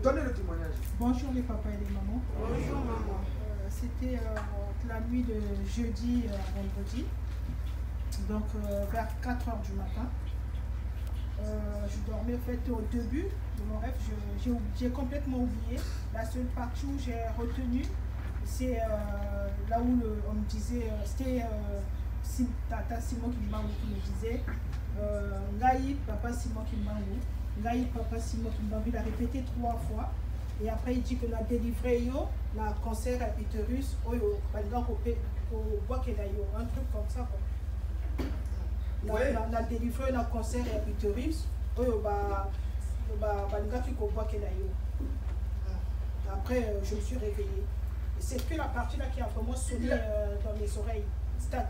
Donnez le témoignage. Bonjour les papas et les mamans. Bonjour maman. C'était la nuit de jeudi à vendredi, donc vers 4 h du matin. Je dormais en fait au début de mon rêve, j'ai complètement oublié. La seule partie où j'ai retenu, c'est là où on me disait, c'était Tata Simon Kimbangu qui me disait Ngaï Papa Simon Kimbangu, Ngaï Papa Simon Kimbangu. Il a répété 3 fois. Et après, il dit que la délivré yo, la cancer à utérus, par exemple, au bois qu'il a eu, un truc comme ça. La délivré la cancer à utérus, après, je me suis réveillée. C'est que la partie là qui a vraiment sonné dans mes oreilles.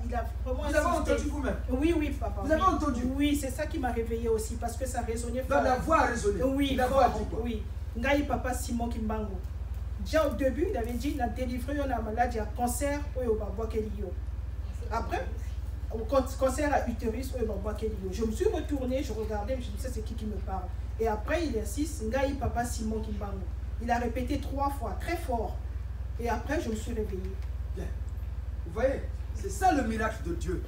Il a vraiment vous avez entendu vous-même? Oui, oui, papa. Vous avez entendu? Oui, c'est ça qui m'a réveillée aussi, parce que ça résonnait fort. La voix a résonné. Oui, la voix a dit quoi? Oui. Ngaï Papa Simon Kimbangu. Déjà au début, il avait dit, il a délivré la maladie à cancer, après, cancer à utérus, je me suis retournée, je regardais, je me disais, c'est qui me parle. Et après, il insiste, Ngaï Papa Simon Kimbangu. Il a répété 3 fois, très fort. Et après, je me suis réveillée. Bien. Vous voyez, c'est ça le miracle de Dieu.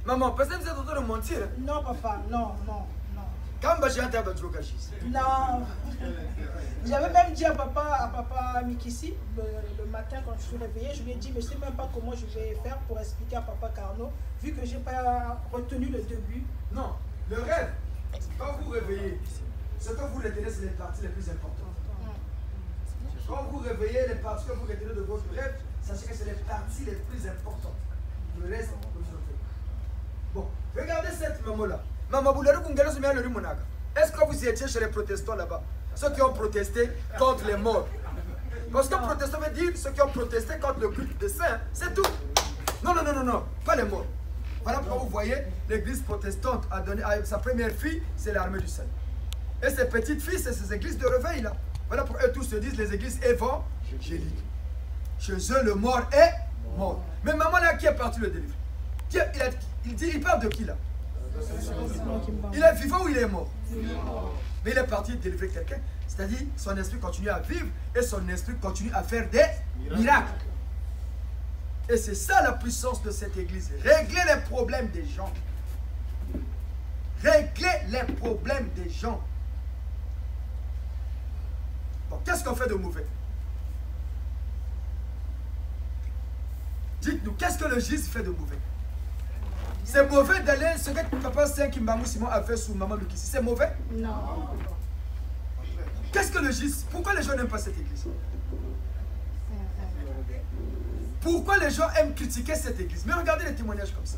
Maman, parce que vous êtes en train de mentir. Non, papa, non, non. Non, j'avais même dit à papa Mikissi, le matin quand je suis réveillée, je lui ai dit, mais je ne sais même pas comment je vais faire pour expliquer à papa Carnot, vu que je n'ai pas retenu le début. Non, le rêve, quand vous réveillez, ce que vous retenez, c'est les parties les plus importantes. Quand vous réveillez, les parties que vous retenez de votre rêve, sachez que c'est les parties les plus importantes. Le reste, vous le faites. Bon, regardez cette maman-là. Est-ce que vous étiez chez les protestants là-bas? Ceux qui ont protesté contre les morts. Parce que protestant veut dire ceux qui ont protesté contre le culte des saints. C'est tout. Non, non, non, non, non. Pas les morts. Voilà pourquoi vous voyez, l'église protestante a donné à sa première fille, c'est l'armée du salut. Et ses petites filles, c'est ces églises de réveil là. Voilà pourquoi eux tous se disent les églises évangéliques. Chez eux, le mort est mort. Mais maman là, qui est parti le délivrer? Il parle de qui là? Il est vivant ou il est mort? Mais il est parti délivrer quelqu'un. C'est-à-dire, son esprit continue à vivre et son esprit continue à faire des miracles. Et c'est ça la puissance de cette église. Régler les problèmes des gens. Régler les problèmes des gens. Bon, qu'est-ce qu'on fait de mauvais? Dites-nous, qu'est-ce que le GIS fait de mauvais? C'est mauvais d'aller ce que papa Saint Kimbangu Simon a fait sous maman Lukisi. C'est mauvais? Non. Qu'est-ce que le GIS? Pourquoi les gens n'aiment pas cette église? Pourquoi les gens aiment critiquer cette église? Mais regardez les témoignages comme ça.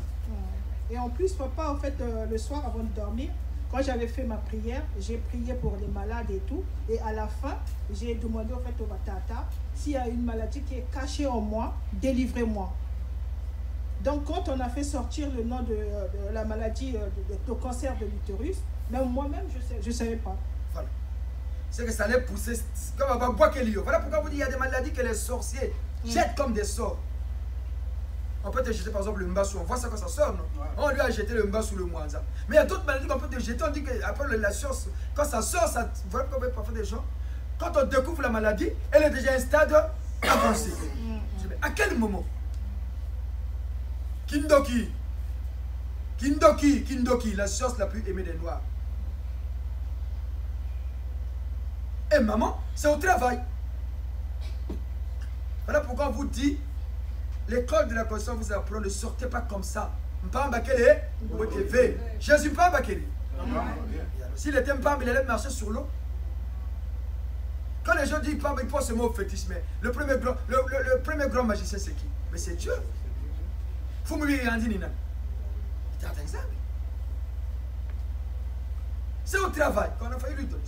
Et en plus, papa, en fait, le soir avant de dormir, quand j'avais fait ma prière, j'ai prié pour les malades et tout. Et à la fin, j'ai demandé au fait au Batata, s'il y a une maladie qui est cachée en moi, délivrez-moi. Donc, quand on a fait sortir le nom de la maladie, de cancer de l'utérus, même moi-même, je ne savais pas. Voilà. C'est que ça allait pousser. Comme voilà pourquoi vous dites qu'il y a des maladies que les sorciers jettent comme des sorts. On peut te jeter par exemple le mbassou. On voit ça quand ça sort, non? Ouais. On lui a jeté le mbassou, le mouanza. Mais il y a d'autres maladies qu'on peut te jeter. On dit qu'après la science, quand ça sort, ça. Voilà pourquoi parfois des gens, quand on découvre la maladie, elle est déjà à un stade avancé. Mais à quel moment? Kindoki, la science la plus aimée des Noirs. Et maman, c'est au travail. Voilà pourquoi on vous dit, l'école de la conscience vous apprend, ne sortez pas comme ça. Jésus pas Bakele. S'il était Mpam, il allait marcher sur l'eau. Quand les gens disent Mpam, ils pensent ce mot fétiche, mais le premier grand magicien c'est qui? Mais c'est Dieu. Faut me dire Nina. C'est au travail qu'on a failli lui donner.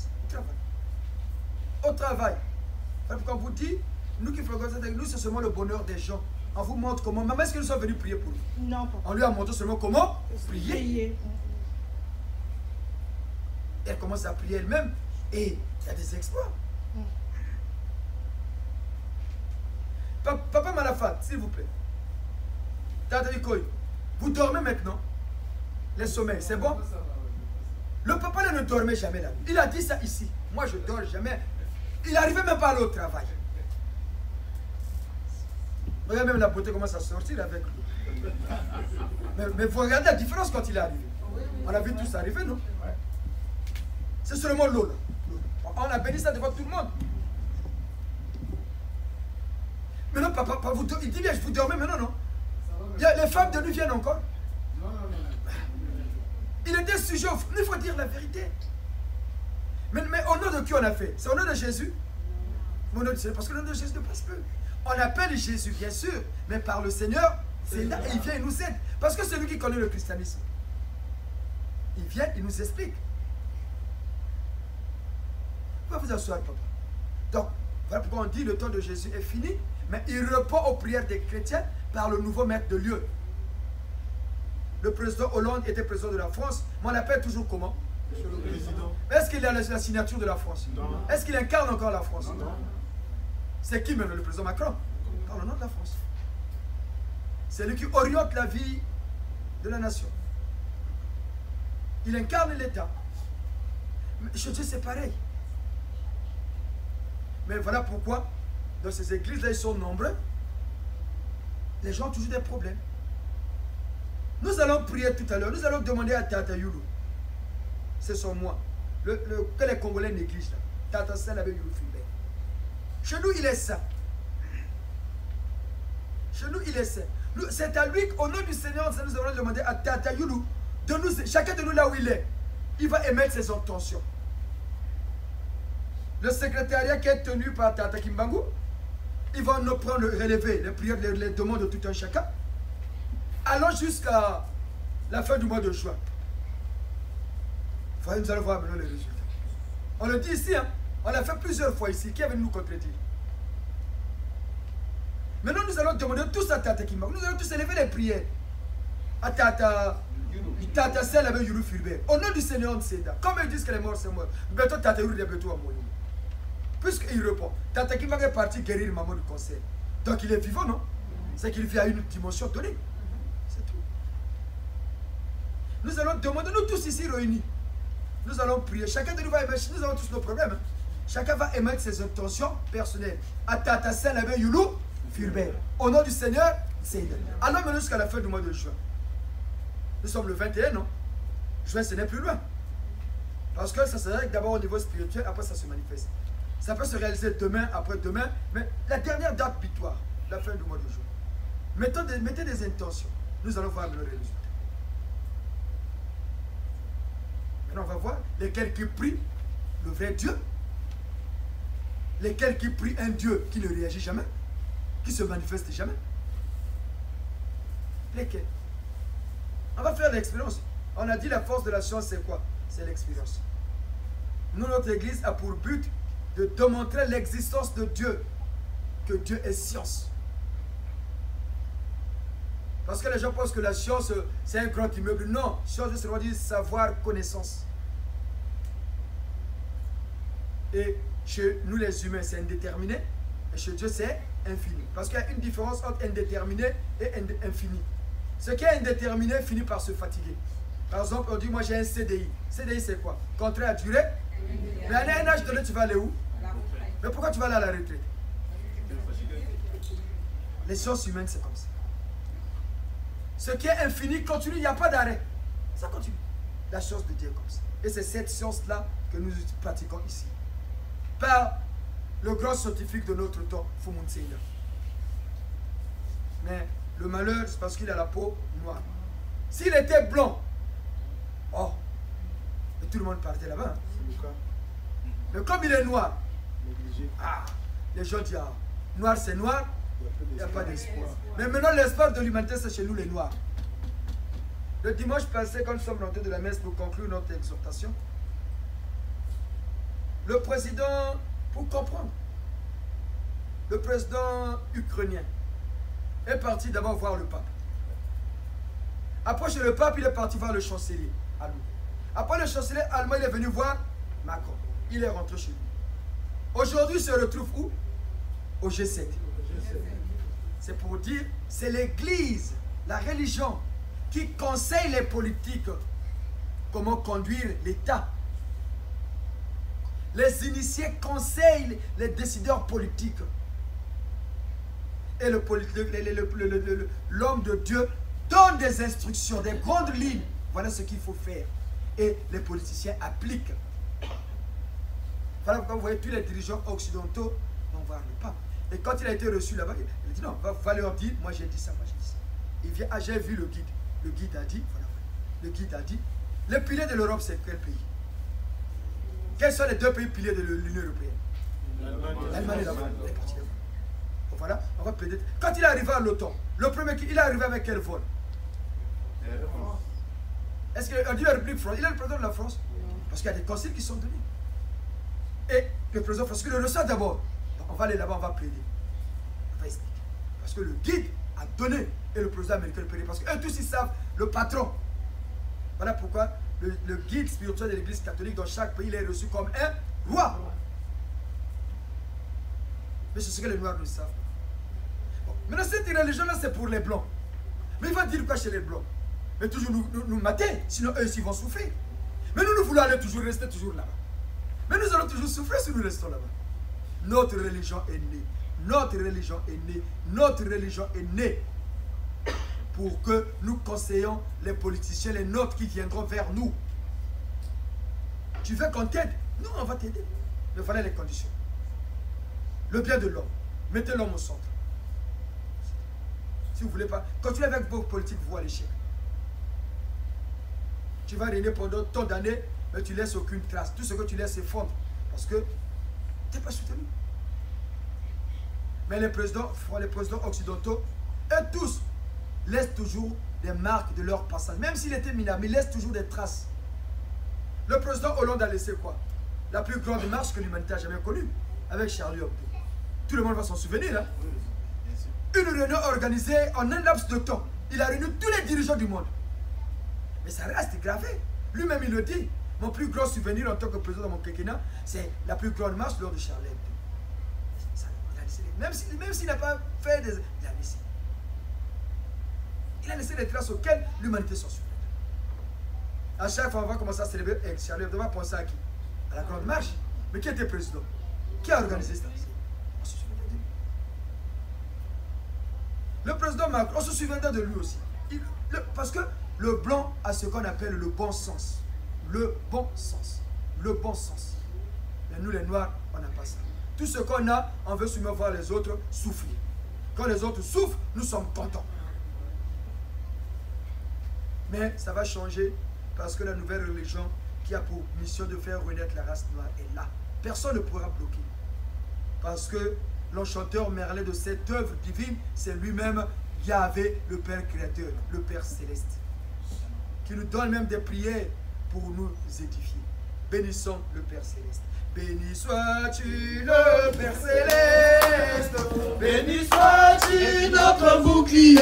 Au travail. Quand on vous dit, nous qui fréquentons avec nous, c'est seulement le bonheur des gens. On vous montre comment. Maman, est-ce qu'ils sont venus prier pour nous? Non, papa. On lui a montré seulement comment prier. Elle commence à prier elle-même et il y a des exploits. Papa Malafat, s'il vous plaît. Vous dormez maintenant. Les sommeils, c'est bon? Le papa là, ne dormait jamais là. Il a dit ça ici. Moi, je ne dors jamais. Il n'arrivait même pas à aller au travail. Regarde même la beauté commence à sortir avec lui. Mais vous regardez la différence quand il est arrivé. On a vu tous arriver, non? C'est seulement l'eau là. On a béni ça devant tout le monde. Maintenant, papa, il dit bien, je vous dormais maintenant, non? Les femmes de lui viennent encore. Il était sujet au... Il faut dire la vérité. Mais au nom de qui on a fait? C'est au nom de Jésus? Au nom de Jésus, parce que le nom de Jésus ne passe plus. On appelle Jésus, bien sûr, mais par le Seigneur, c'est là, et il vient, il nous aide. Parce que c'est lui qui connaît le christianisme. Il vient, il nous explique. Vous pouvez vous asseoir, papa. Donc, voilà pourquoi on dit le temps de Jésus est fini, mais il répond aux prières des chrétiens par le nouveau maître de lieu. Le président Hollande était président de la France, mais on l'appelle toujours comment? Monsieur le Président. Est-ce qu'il a la signature de la France? Non. Est-ce qu'il incarne encore la France? Non. C'est qui maintenant? Le président Macron? Par le nom de la France. C'est lui qui oriente la vie de la nation. Il incarne l'État. Mais chez Dieu, c'est pareil. Mais voilà pourquoi, dans ces églises-là, ils sont nombreux. Les gens ont toujours des problèmes. Nous allons prier tout à l'heure. Nous allons demander à Tata Youlou. C'est son moi. Que les Congolais négligent là. Tata Sel avec Youlou Fulbert. Chez nous, il est saint. Chez nous, il est saint. C'est à lui, au nom du Seigneur, nous allons demander à Tata Youlou, chacun de nous là où il est, il va émettre ses intentions. Le secrétariat qui est tenu par Tata Kimbangu, ils vont nous prendre le relevé, les prières, les demandes de tout un chacun. Allons jusqu'à la fin du mois de juin. Voyez, nous allons voir maintenant les résultats. On le dit ici, hein? On l'a fait plusieurs fois ici. Qui est venu nous contredire? Maintenant, nous allons demander tous à Tata Kimbangu. Nous allons tous élever les prières. À Tata Sel avec Youlou Fulbert. Au nom du Seigneur, on sait. Comme ils disent que les morts, c'est mort. Bientôt, Tata Youlou est bientôt à mourir. Puisqu'il répond, Tata Kimbangu est parti guérir maman du cancer. Donc il est vivant, non? C'est qu'il vit à une dimension donnée. C'est tout. Nous allons demander, nous tous ici réunis, nous allons prier. Chacun de nous va émettre, nous avons tous nos problèmes. Chacun va émettre ses intentions personnelles. À Tata Sel avec Youlou Fulbert. Au nom du Seigneur, Seigneur. Allons maintenant jusqu'à la fin du mois de juin. Nous sommes le 21, non? Juin, ce n'est plus loin. Parce que ça serait d'abord au niveau spirituel, après ça se manifeste. Ça peut se réaliser demain, après-demain, mais la dernière date butoir, la fin du mois de juin. Mettez des intentions. Nous allons voir le résultat. Maintenant, on va voir lesquels qui prient le vrai Dieu, lesquels qui prient un Dieu qui ne réagit jamais, qui se manifeste jamais. Lesquels? On va faire l'expérience. On a dit la force de la science, c'est quoi? C'est l'expérience. Nous, notre Église a pour but de démontrer l'existence de Dieu, que Dieu est science. Parce que les gens pensent que la science, c'est un grand immeuble. Non, science, c'est dire savoir, connaissance. Et chez nous, les humains, c'est indéterminé. Et chez Dieu, c'est infini. Parce qu'il y a une différence entre indéterminé et infini. Ce qui est indéterminé finit par se fatiguer. Par exemple, on dit, moi j'ai un CDI. CDI, c'est quoi? Contrat à durée. Mais à un âge donné, tu vas aller où? Mais pourquoi tu vas aller à la retraite? Les sciences humaines, c'est comme ça. Ce qui est infini continue, il n'y a pas d'arrêt. Ça continue. La science de Dieu est comme ça. Et c'est cette science-là que nous pratiquons ici. Par le grand scientifique de notre temps, Fumon Seigneur. Mais le malheur, c'est parce qu'il a la peau noire. S'il était blanc, oh, et tout le monde partait là-bas. Hein. Mais comme il est noir, ah, les gens disent, ah, noir c'est noir, il n'y a pas d'espoir. Mais maintenant, l'espoir de l'humanité, c'est chez nous les noirs. Le dimanche passé, quand nous sommes rentrés de la messe pour conclure notre exhortation, le président, pour comprendre, le président ukrainien est parti d'abord voir le pape. Après, chez le pape, il est parti voir le chancelier allemand. Après, le chancelier allemand, il est venu voir Macron. Il est rentré chez lui. Aujourd'hui, il se retrouve où? Au G7. C'est pour dire, c'est l'Église, la religion, qui conseille les politiques comment conduire l'État. Les initiés conseillent les décideurs politiques. Et l'homme de Dieu donne des instructions, des grandes lignes. Voilà ce qu'il faut faire. Et les politiciens appliquent. Voilà pourquoi vous voyez tous les dirigeants occidentaux n'en parlent pas. Et quand il a été reçu là-bas, il dit non, va leur dire, moi j'ai dit ça, moi j'ai dit ça. Il vient, j'ai vu le guide. Le guide a dit, voilà, le guide a dit, les piliers de l'Europe, c'est quel pays? Quels sont les deux pays piliers de l'Union européenne? L'Allemagne et la France. Voilà, on va plaider. Quand il est arrivé à l'OTAN, le premier, il est arrivé avec quel vol? Est-ce qu'on dit la République française? Il est le président de la France? Parce qu'il y a des conseils qui sont donnés. Et le président français le reçoit d'abord. On va aller là-bas, on va plaider. On va expliquer. Parce que le guide a donné et le président américain le plaider. Parce qu'eux tous ils savent le patron. Voilà pourquoi le guide spirituel de l'église catholique dans chaque pays il est reçu comme un roi. Mais c'est ce que les noirs ne savent pas. Bon. Maintenant cette religion-là c'est pour les blancs. Mais il va dire quoi chez les blancs? Mais toujours nous mater, sinon eux ils vont souffrir. Mais nous voulons aller toujours rester toujours là-bas. Mais nous allons toujours souffrir si nous restons là-bas. Notre religion est née. Notre religion est née. Notre religion est née pour que nous conseillons les politiciens, les nôtres qui viendront vers nous. Tu veux qu'on t'aide? Nous, on va t'aider. Mais voilà les conditions. Le bien de l'homme. Mettez l'homme au centre. Si vous ne voulez pas, continuez avec vos politiques, vous à l'échec. Tu vas régner pendant tant d'années, mais tu ne laisses aucune trace. Tout ce que tu laisses s'effondre. Parce que tu n'es pas soutenu. Mais les présidents occidentaux, eux tous, laissent toujours des marques de leur passage. Même s'il était minable, ils laissent toujours des traces. Le président Hollande a laissé quoi? La plus grande marche que l'humanité a jamais connue, avec Charlie Hebdo. Tout le monde va s'en souvenir. Hein? Une réunion organisée en un laps de temps. Il a réuni tous les dirigeants du monde. Mais ça reste gravé. Lui-même, il le dit. Mon plus grand souvenir en tant que président de mon quinquennat, c'est la plus grande marche lors de Charlie Hebdo. Même s'il n'a pas fait des... Il a laissé. Il a laissé des traces auxquelles l'humanité s'en souvient. À chaque fois, on va commencer à célébrer avec Charlie Hebdo. On va penser à qui? À la grande marche. Mais qui était président? Qui a organisé ça? On se souviendra de lui. Le président Macron, on se souviendra de lui aussi. Parce que le blanc a ce qu'on appelle le bon sens. Le bon sens. Le bon sens. Mais nous, les noirs, on n'a pas ça. Tout ce qu'on a, on veut seulement voir les autres souffrir. Quand les autres souffrent, nous sommes contents. Mais ça va changer parce que la nouvelle religion qui a pour mission de faire renaître la race noire est là. Personne ne pourra bloquer. Parce que l'enchanteur Merlin de cette œuvre divine, c'est lui-même Yahvé, le Père créateur, le Père céleste. Qui nous donne même des prières pour nous édifier. Bénissons le Père céleste. Béni sois-tu le Père céleste, béni sois-tu notre bouclier,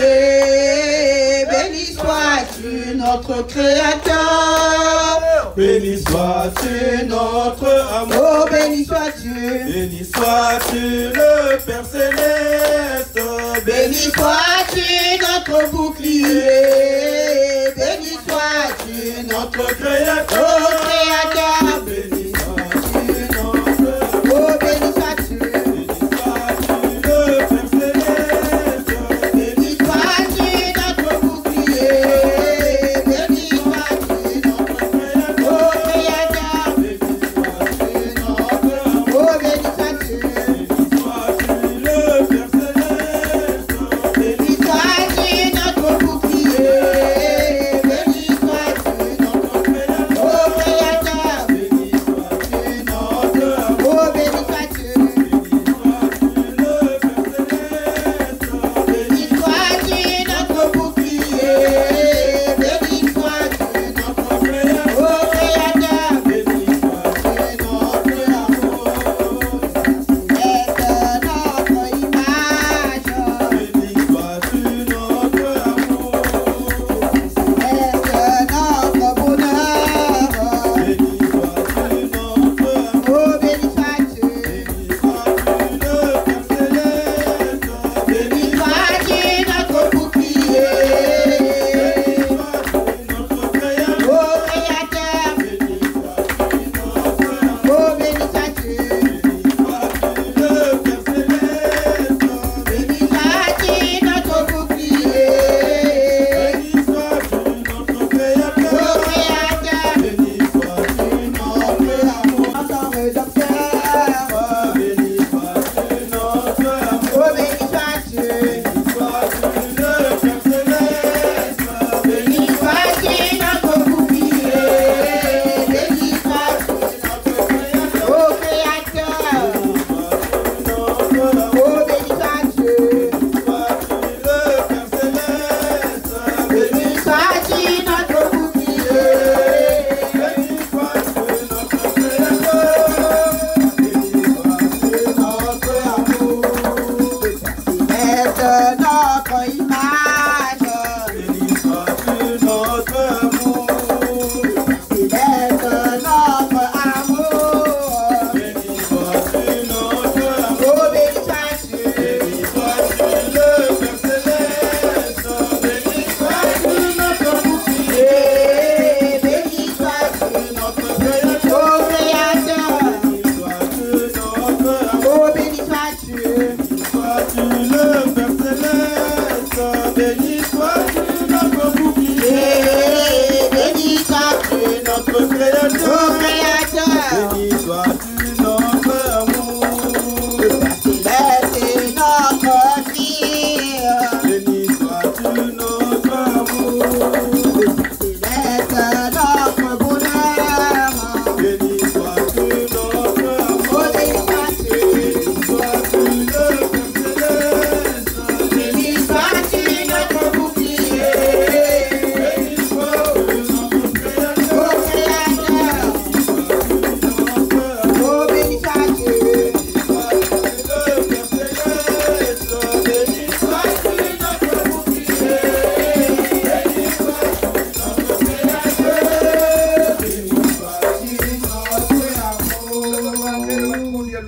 béni sois-tu notre Créateur, béni sois-tu notre amour, oh béni sois-tu le Père céleste, béni sois-tu notre bouclier, béni sois-tu notre Créateur, oh Créateur, béni oh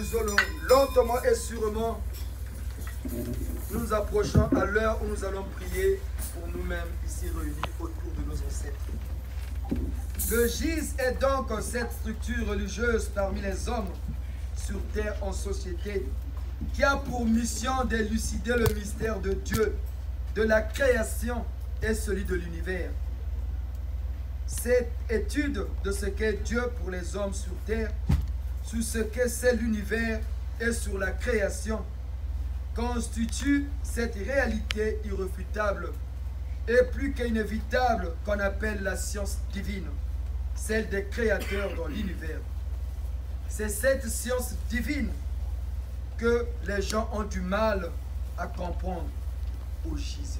nous allons lentement et sûrement nous approchons à l'heure où nous allons prier pour nous-mêmes ici réunis autour de nos ancêtres. Le GIZ est donc cette structure religieuse parmi les hommes sur terre en société qui a pour mission d'élucider le mystère de Dieu, de la création et celui de l'univers. Cette étude de ce qu'est Dieu pour les hommes sur terre, sur ce que c'est l'univers et sur la création, constitue cette réalité irréfutable et plus qu'inévitable qu'on appelle la science divine, celle des créateurs dans l'univers. C'est cette science divine que les gens ont du mal à comprendre au GIZ.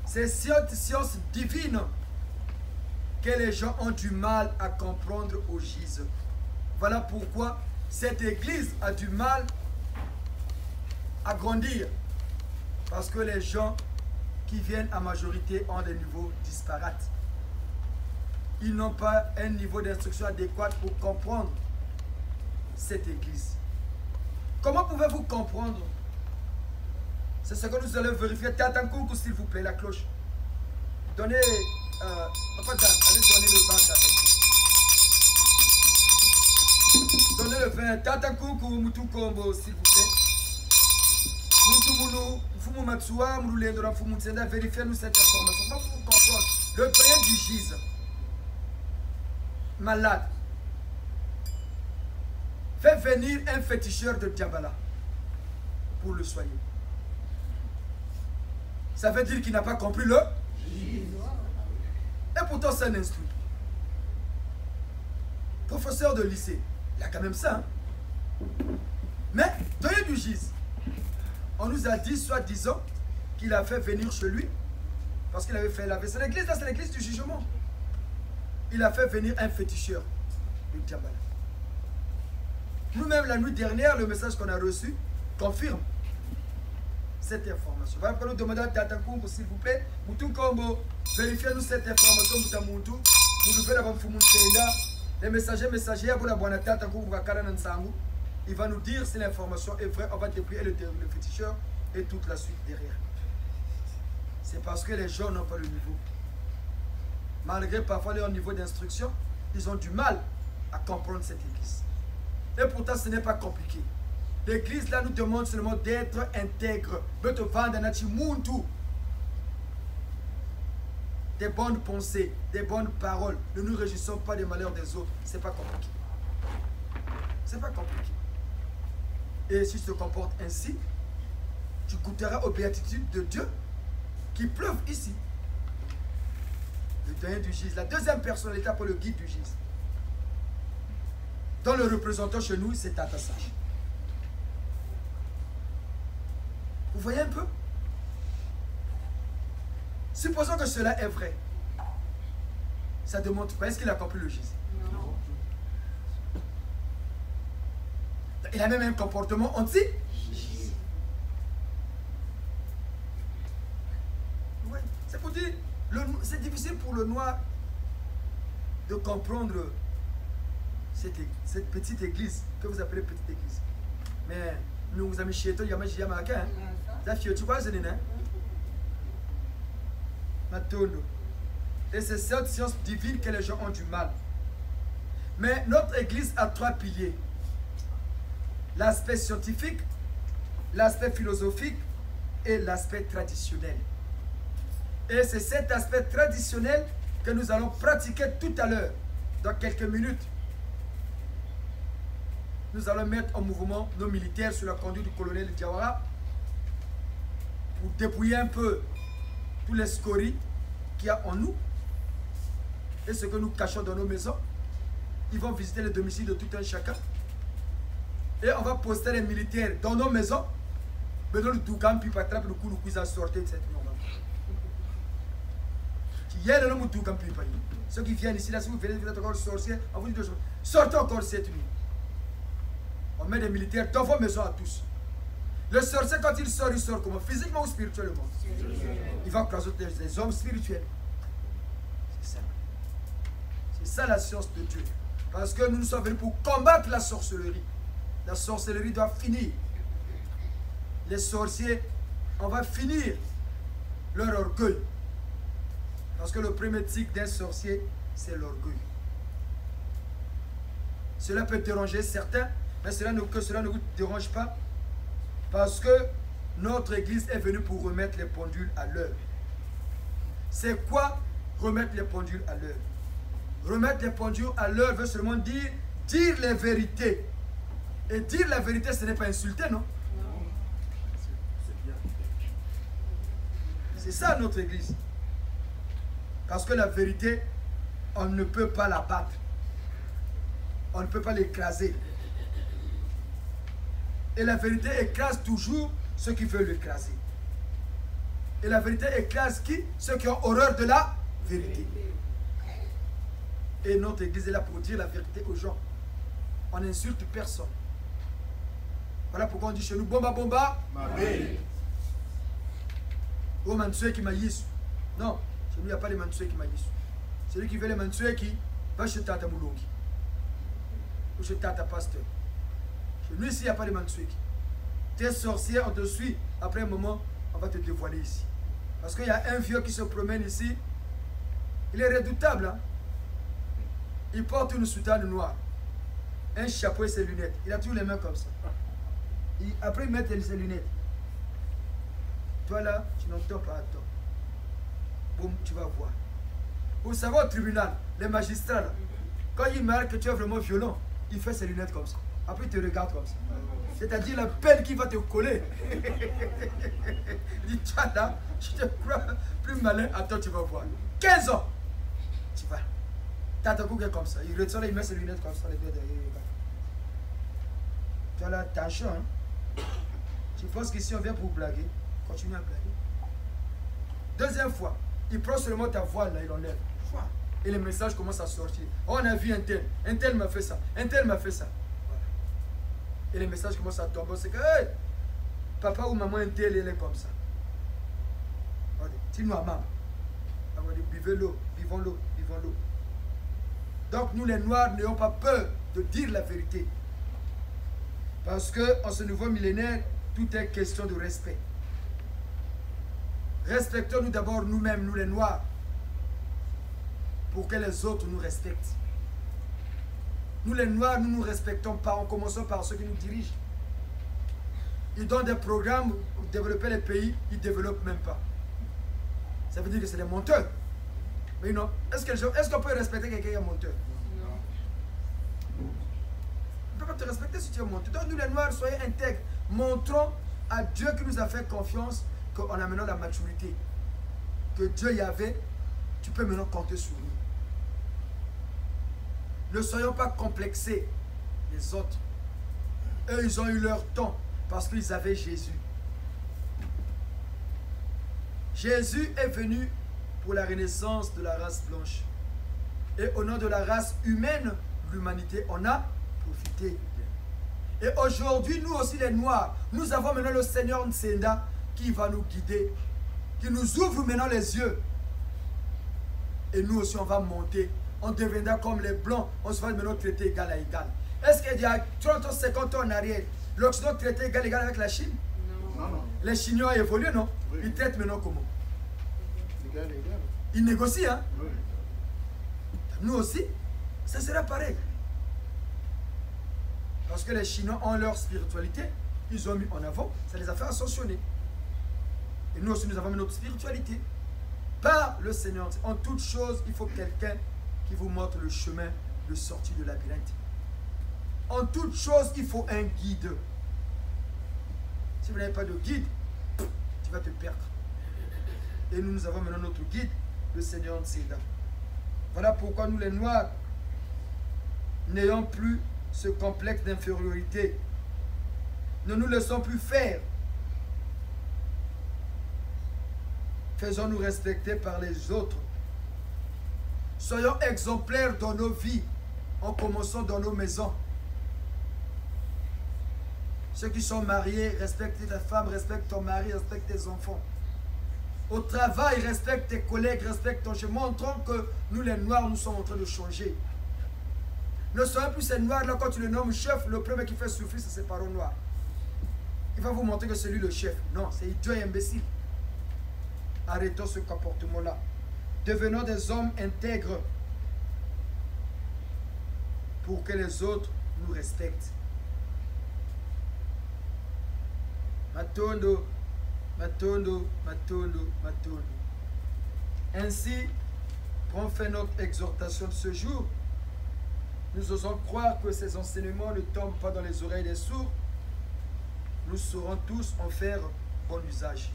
C'est cette science divine que les gens ont du mal à comprendre au GIZ. Voilà pourquoi cette église a du mal à grandir. Parce que les gens qui viennent à majorité ont des niveaux disparates. Ils n'ont pas un niveau d'instruction adéquat pour comprendre cette église. Comment pouvez-vous comprendre? C'est ce que nous allons vérifier. Tatankou, s'il vous plaît, la cloche. Donnez, Papa Dan, allez donner le vin, Tatankou. Donnez le vin. Tatankou, Moutou Kombo, s'il vous plaît. Moutou Mounou, Foumou Matsoua, Moulou Lendora, Foumou Tsenda, vérifiez-nous cette information. Comment vous comprendre? Le doyen du GIZ, malade, fait venir un féticheur de Diabala pour le soigner. Ça veut dire qu'il n'a pas compris le GIZ. Et pourtant c'est un instruit. Professeur de lycée, il a quand même ça. Hein? Mais, doyen du GIZ, on nous a dit, soi-disant, qu'il a fait venir chez lui, parce qu'il avait fait la vaisselle. L'église, là, c'est l'église du jugement. Il a fait venir un féticheur de Diabala. Nous-mêmes, la nuit dernière, le message qu'on a reçu confirme cette information. Voilà pourquoi nous demandons à Tatankou, s'il vous plaît, Moutou Kombo, vérifiez-nous cette information, Moutamoutou, vous devez l'avoir Foumoutenda, les messagers, il va nous dire si l'information est vraie, on va dépouiller le féticheur et toute la suite derrière. C'est parce que les gens n'ont pas le niveau. Malgré parfois leur niveau d'instruction, ils ont du mal à comprendre cette église. Et pourtant, ce n'est pas compliqué. L'église là nous demande seulement d'être intègre. Des bonnes pensées, des bonnes paroles. Ne nous réjouissons pas des malheurs des autres. C'est pas compliqué. C'est pas compliqué. Et si tu te comportes ainsi, tu goûteras aux béatitudes de Dieu qui pleuvent ici. Le doyen du GIZ. La deuxième personnalité pour le guide du GIZ. Dans le représentant chez nous, c'est Tata Sage. Vous voyez un peu? Supposons que cela est vrai. Ça ne démontre pas. Est-ce qu'il a compris le GIZ? Non. Il a même un comportement anti-GIZ. Oui, c'est pour dire, c'est difficile pour le noir de comprendre cette petite église que vous appelez petite église. Mais nous vous avez chié, il y a un Yamaka. Tu vois, c'est un et c'est cette science divine que les gens ont du mal. Mais notre église a trois piliers. L'aspect scientifique, l'aspect philosophique et l'aspect traditionnel. Et c'est cet aspect traditionnel que nous allons pratiquer tout à l'heure, dans quelques minutes. Nous allons mettre en mouvement nos militaires sous la conduite du colonel Diawara pour dépouiller un peu tous les scories qu'il y a en nous et ce que nous cachons dans nos maisons. Ils vont visiter le domicile de tout un chacun et on va poster les militaires dans nos maisons. Mais dans le Dougan, puis pas le coup, nous a sorti de cette nuit. Ceux qui viennent ici, là, si vous venez, vous êtes encore sorciers, on vous dit deux choses. Sortez encore cette nuit. On met des militaires dans vos maisons à tous. Le sorcier, quand il sort comment? Physiquement ou spirituellement? Il va croiser des hommes spirituels. C'est ça. C'est ça la science de Dieu. Parce que nous sommes venus pour combattre la sorcellerie. La sorcellerie doit finir. Les sorciers, on va finir leur orgueil. Parce que le premier tic d'un sorcier, c'est l'orgueil. Cela peut déranger certains, mais que cela ne vous dérange pas. Parce que notre église est venue pour remettre les pendules à l'heure. C'est quoi remettre les pendules à l'heure? Remettre les pendules à l'heure veut seulement dire les vérités. Et dire la vérité, ce n'est pas insulter, non? C'est ça notre église. Parce que la vérité, on ne peut pas la battre. On ne peut pas l'écraser. Et la vérité écrase toujours ceux qui veulent l'écraser. Et la vérité écrase qui? Ceux qui ont horreur de la vérité. Et notre église est là pour dire la vérité aux gens. On n'insulte personne. Voilà pourquoi on dit chez nous, bomba bomba. Oh, Mansoue qui maïs. Non, chez nous, il n'y a pas de Mansoue qui maïs. Celui qui veut les Mansoue qui va chez Tata Moulongi. Ou chez Tata Pasteur. Chez nous, ici, il n'y a pas de Mansoue. Tu es sorcier, on te suit. Après un moment, on va te dévoiler ici. Parce qu'il y a un vieux qui se promène ici. Il est redoutable. Hein? Il porte une soutane noire. Un chapeau et ses lunettes. Il a toujours les mains comme ça. Après, il met ses lunettes. Toi là, tu n'entends pas à toi. Boum, tu vas voir. Vous savez, au tribunal, les magistrats, là, quand ils marquent que tu es vraiment violent, il fait ses lunettes comme ça. Après, il te regarde comme ça. C'est-à-dire la peine qui va te coller. Il dit, toi là, je te crois plus malin. Attends, tu vas voir. 15 ans. Tu vas. T'as ton coup qui est comme ça. Il retourne, il met ses lunettes comme ça, les deux derrière. Toi là, attention. Hein? Tu penses qu'ici on vient pour blaguer. Continue à blaguer. Deuxième fois, il prend seulement ta voile là, il enlève. Et les messages commencent à sortir. Oh, on a vu un tel m'a fait ça, un tel m'a fait ça. Voilà. Et les messages commencent à tomber. C'est que, hey, papa ou maman, un tel, il est comme ça. Dis-nous à maman. Buvez l'eau, vivons l'eau, vivons l'eau. Donc nous les Noirs n'ayons pas peur de dire la vérité. Parce qu'en ce nouveau millénaire, tout est question de respect. Respectons-nous d'abord nous-mêmes, nous les Noirs, pour que les autres nous respectent. Nous les Noirs, nous ne nous respectons pas, en commençant par ceux qui nous dirigent. Ils donnent des programmes pour développer les pays, ils ne développent même pas. Ça veut dire que c'est des menteurs. Mais non, est-ce qu'on peut respecter quelqu'un qui est menteur? Non. On ne peut pas te respecter si tu es menteur. Donc nous les Noirs, soyez intègres. Montrons à Dieu qui nous a fait confiance qu'on a maintenant la maturité. Que Dieu y avait, tu peux maintenant compter sur nous. Ne soyons pas complexés les autres. Eux, ils ont eu leur temps parce qu'ils avaient Jésus. Jésus est venu pour la renaissance de la race blanche. Et au nom de la race humaine, l'humanité en a profité. Et aujourd'hui, nous aussi les Noirs, nous avons maintenant le Seigneur Nsenda qui va nous guider, qui nous ouvre maintenant les yeux. Et nous aussi, on va monter. On deviendra comme les Blancs. On se va maintenant traiter égal à égal. Est-ce qu'il y a 30 ans, 50 ans en arrière, l'Occident traitait égal à égal avec la Chine? Non. Les Chinois ont évolué, non? Oui. Ils traitent maintenant comment? Égal. Ils négocient, hein? Oui. Nous aussi, ça sera pareil. Parce que les Chinois ont leur spiritualité, ils ont mis en avant, ça les a fait ascensionner. Et nous aussi, nous avons notre spiritualité. Par le Seigneur, en toute chose, il faut quelqu'un qui vous montre le chemin de sortie de la labyrinthe. En toute chose, il faut un guide. Si vous n'avez pas de guide, tu vas te perdre. Et nous avons maintenant notre guide, le Seigneur Nseda. Voilà pourquoi nous les Noirs, n'ayons plus ce complexe d'infériorité. Ne nous laissons plus faire. Faisons-nous respecter par les autres. Soyons exemplaires dans nos vies, en commençant dans nos maisons. Ceux qui sont mariés, respectent ta femme, respecte ton mari, respecte tes enfants. Au travail, respecte tes collègues, respecte ton chef. Montrons que nous les Noirs, nous sommes en train de changer. Ne soyez plus ces noirs là, quand tu le nommes chef, le premier qui fait souffrir, c'est ses parents noirs. Il va vous montrer que c'est lui le chef. Non, c'est idiot et imbécile. Arrêtons ce comportement-là. Devenons des hommes intègres pour que les autres nous respectent. Matondo, matondo, matondo, matondo. Ainsi, prend fin notre exhortation de ce jour. Nous osons croire que ces enseignements ne tombent pas dans les oreilles des sourds. Nous saurons tous en faire bon usage.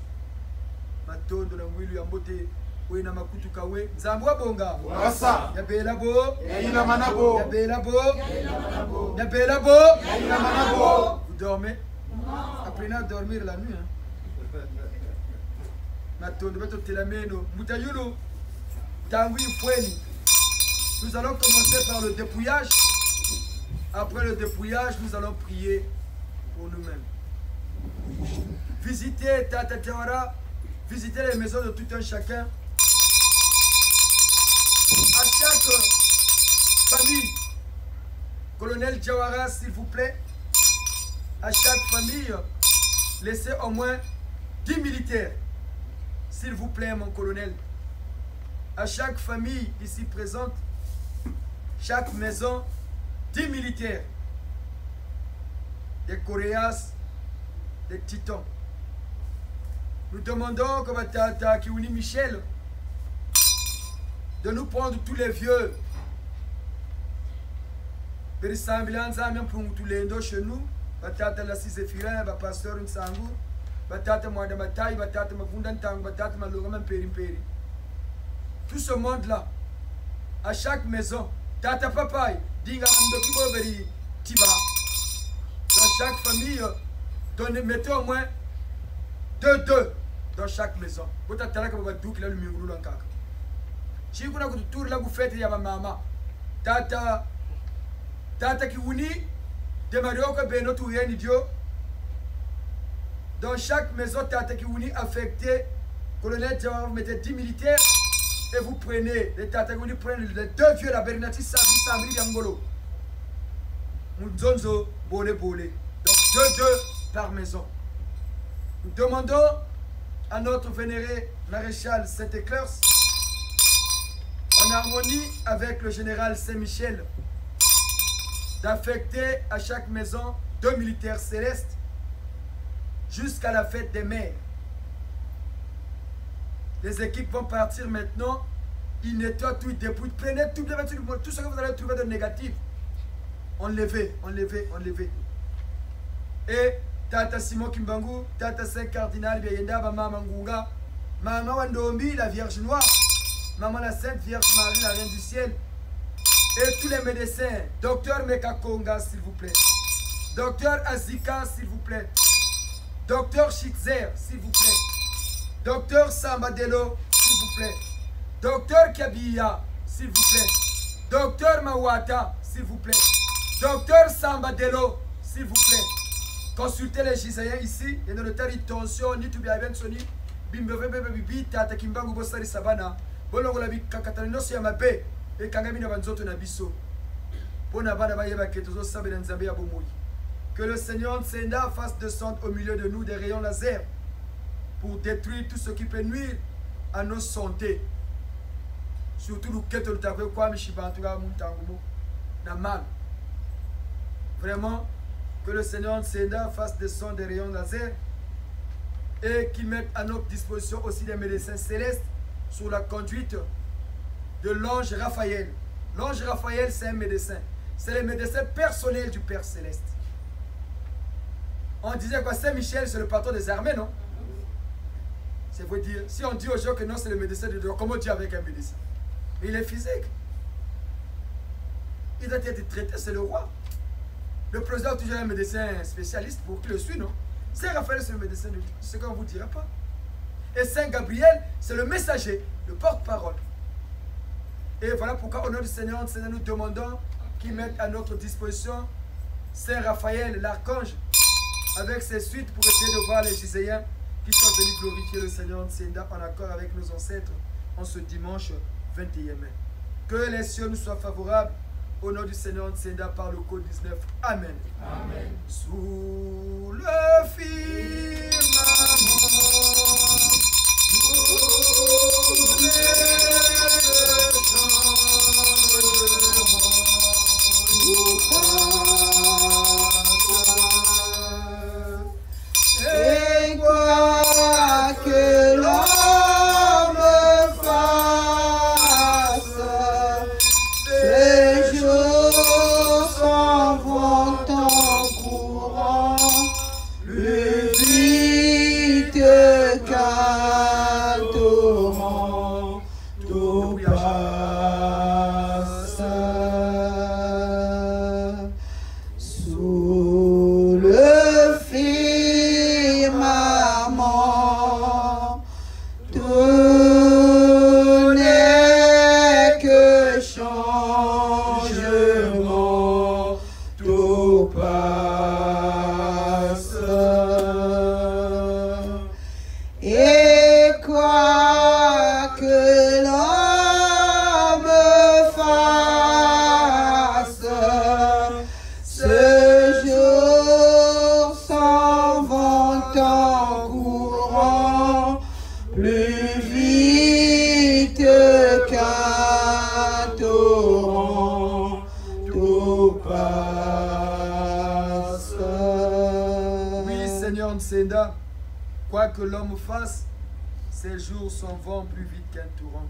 Matondo na mwili ya mbote we na makutu kawe nzambwa bonga Wasa. ya bela bo Ya ina manabo. ya bela bo ya bela bo Ya ina manabo. Vous dormez? Apprenez à dormir la nuit. Hein? Matondo beto telameno mutayulu tangui fweni. Nous allons commencer par le dépouillage. Après le dépouillage, nous allons prier pour nous-mêmes. Visitez Tata Tiawara, visitez les maisons de tout un chacun. À chaque famille, colonel Tiawara, s'il vous plaît, à chaque famille, laissez au moins 10 militaires. S'il vous plaît, mon colonel. À chaque famille ici présente, chaque maison, 10 militaires. Des Coréas, des Titans. Nous demandons que Batata Kiuni Michel de nous prendre tous les vieux. De ressembler pour tous les dos chez nous. Batata la Sizephirin, Pasteur Nsangu, Batata Mouadamatai, Batata Mavundantang, Batata Malogaman Perimperi. Tout ce monde-là, à chaque maison, Tata Papaye, Dinga Mandokibo Beri, Tiba. Dans chaque famille, mettez au moins 2 dans chaque maison. Vous avez dit que le mur est là. Si vous avez tout là, vous faites ya maman. Tata Kiwuni, démarrez au Beno tout rien idiot. Dans chaque maison, Tata Kiwuni affecté, colonel Diawara, vous mettez 10 militaires. Et vous prenez, les Tatagouni prennent les 2 vieux, la Bernati Sabi Samri Yangolo. Moudzonzo, Bolé. Donc 2 par maison. Nous demandons à notre vénéré maréchal Saint-Éclairs, en harmonie avec le général Saint-Michel, d'affecter à chaque maison 2 militaires célestes jusqu'à la fête des mères. Les équipes vont partir maintenant. Ils nettoient tout, ils dépouillent. Prenez tout ce que vous allez trouver de négatif. Enlevez. Et Tata Simon Kimbangu, Tata Saint Cardinal Biayenda, Maman Mangunga, Maman Wandombi, la Vierge Noire, Maman la Sainte Vierge Marie, la Reine du Ciel. Et tous les médecins. Docteur Mekakonga, s'il vous plaît. Docteur Azika, s'il vous plaît. Docteur Chitzer, s'il vous plaît. Docteur Sambadelo, s'il vous plaît. Docteur Kabiya, s'il vous plaît. Docteur Mawata, s'il vous plaît. Docteur Sambadelo, s'il vous plaît. Consultez les Gisaïens ici. Il y a le tari tension, ni tout bien soni. Bimbebe bibi tata kimbangu bosari sabana. Bolongo la bi kakatano si amabe. Et kangami na banzoto na biso. Pona bana ba yeba ketozo sabe na nzambe ya bomoi. Que le Seigneur Nsenda fasse descendre au milieu de nous des rayons laser pour détruire tout ce qui peut nuire à nos santé. Surtout le keto le tabou kwa mishibantuga muntangumo na mal. Vraiment, que le Seigneur Nsenda fasse descendre des rayons laser et qu'il mette à notre disposition aussi des médecins célestes sur la conduite de l'ange Raphaël. L'ange Raphaël, c'est un médecin. C'est le médecin personnel du Père Céleste. On disait quoi? Saint-Michel, c'est le patron des armées, non? C'est vous dire, si on dit aux gens que non, c'est le médecin de Dieu, comment dire avec un médecin? Mais il est physique. Il doit être traité, c'est le roi. Le président a toujours un médecin spécialiste pour qui le suit, non? Saint Raphaël, c'est le médecin de Dieu. C'est ce qu'on ne vous dira pas. Et Saint Gabriel, c'est le messager, le porte-parole. Et voilà pourquoi, au nom du Seigneur, nous demandons qu'il mette à notre disposition Saint Raphaël, l'archange, avec ses suites pour essayer de voir les Giséens qui sont venus glorifier le Seigneur en accord avec nos ancêtres en ce dimanche 21 mai. Que les cieux nous soient favorables Au nom du Seigneur Nsenda par le code 19. Amen. Amen. Sous le firmament, sous les Et quoi que l'homme fasse, ces jours s'en vont en courant, plus vite qu'un torrent, tout passe. Sous le firmament, tout n'est que changement, tout passe. Et quoi que l'homme fasse, ce jour s'en vont en courant, plus vite qu'un torrent, tout passe. Oui, Seigneur Nsenda, quoi que l'homme fasse, ces jours s'en vont plus vite qu'un torrent.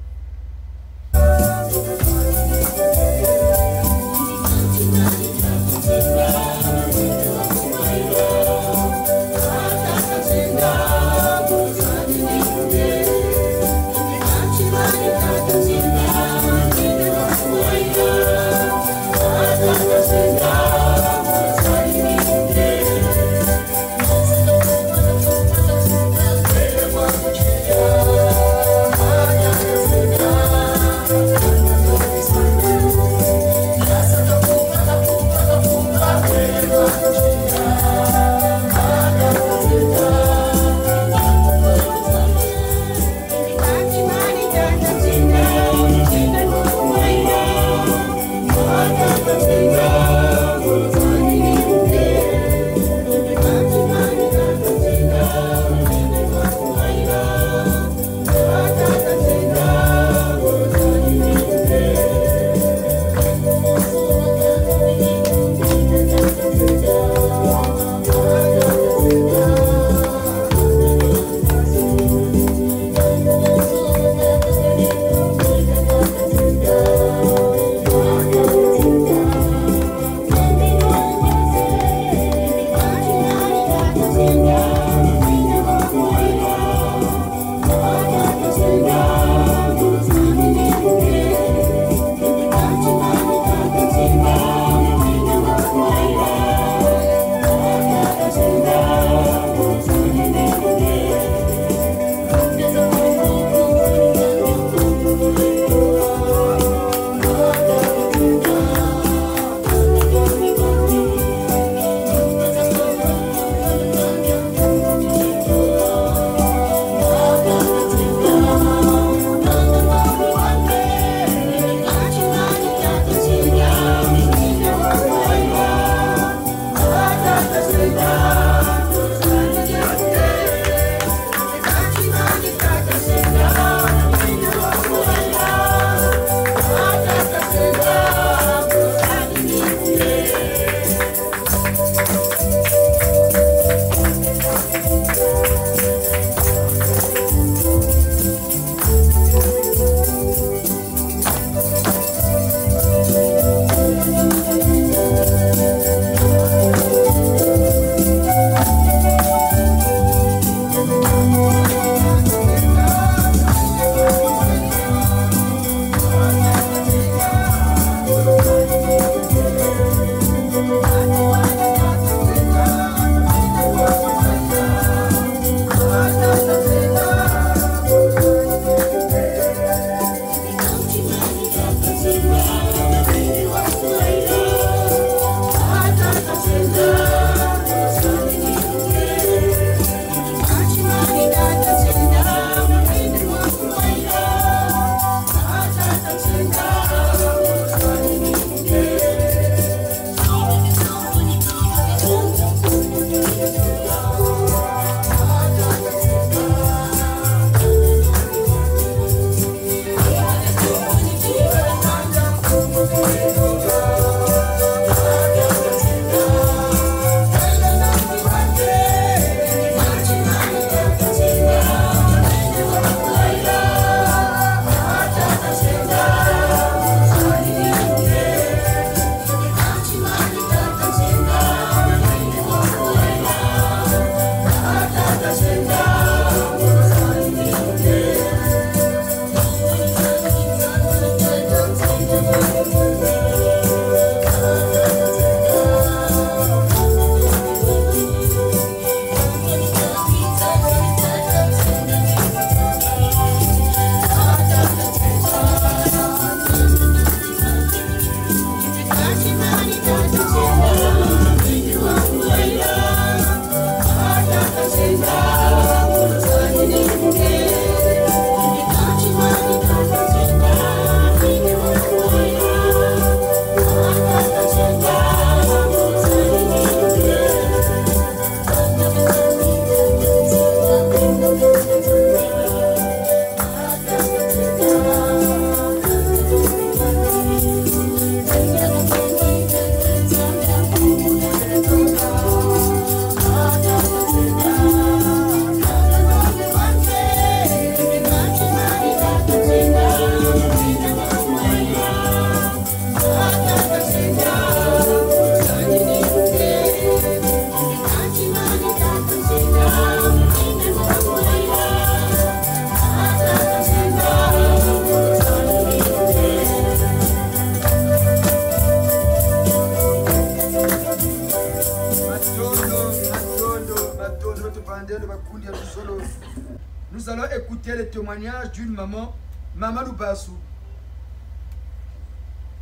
Nous allons écouter le témoignage d'une maman, Maman Loubassou.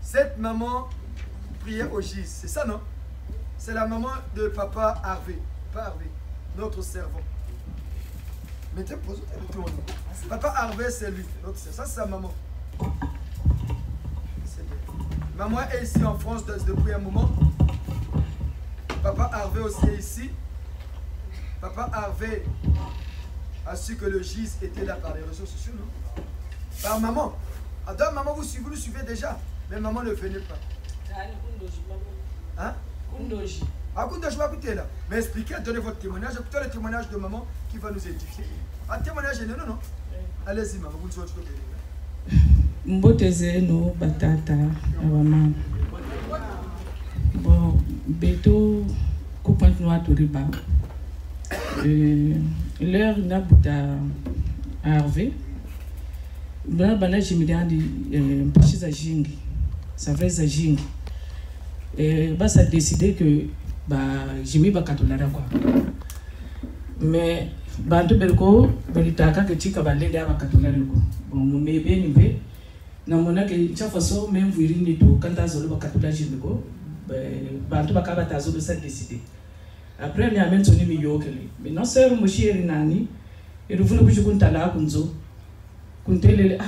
Cette maman priait au Gis, c'est ça non? C'est la maman de Papa Harvey, pas Harvey, notre servant. Mettez pause, Papa Harvey c'est lui, notre servant, ça c'est sa maman. Maman est ici en France depuis un moment. Papa Harvey aussi est ici. Papa Harvey a su que le GIS était là par les réseaux sociaux, non? Par maman. Alors maman, vous le suivez déjà. Mais maman ne venait pas. Hein? Ah, Kundoji va écouter là. Mais expliquez, donnez votre témoignage. Écoutez le témoignage de maman qui va nous édifier. Un témoignage, non. Allez-y, maman, vous ne savez pas. Mboteze no batata maman. Bon, beto coupant noir toriba. L'heure n'a pas Harvey. Bana jimidandi mpachi za jingi. Ça fait za jingi. Bah ça a décidé que bah jimi ba katolara quoi. Mais bantu belko belitaka que tika balenda ba katolara ko. Bon mumebe ni be na mona ke chafa so même virindi to kanta zolo ba katolara jimi ko. Bantu bakaba tazolo ça décidé. Après ni amen soni mi yokele. Mais non sœur mushiri nani iruvuna kujukuntala kunzo. Kuntelele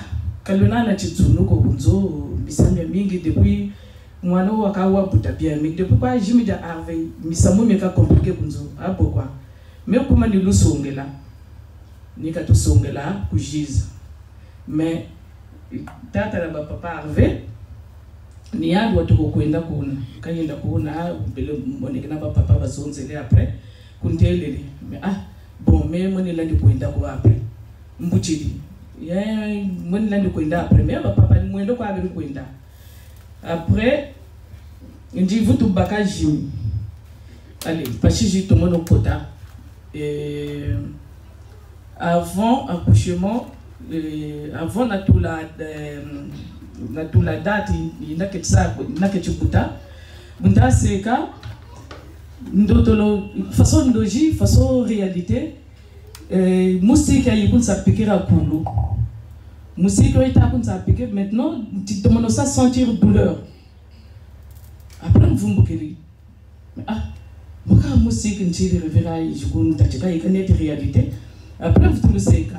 kalona na chitsunu ko kunzo bisamya mingi depuis mwana wakawa butabia mais depuis pas jimi da Harvey misamu meka compliqué kunzo abo kwa mais kuma ni lusongela nika to songela kujiza mais tata na papa Harvey ni yadu watu kwenda kuna kanyenda kuna bele mbonekana papa bazonzele après kuntelele mais bon mais moni landi kwenda ko après mbuchidi moni landi kwenda après mais papa ni mwendo kwa abiri kwenda. Après, on dit vous tout bagage. Allez, parce que j'ai tout mon quota. Avant accouchement, avant la date, il n'a que ça, il n'a que tu quota. Bunda c'est cas, façon logique, façon réalité. Musique a eu ça piquer à coulou. Musique a été à piquer maintenant, tu te demandes ça sentir douleur. Après, vous me dites, moi, musique, je suis réveillé, je connais la réalité. Après, vous le savez,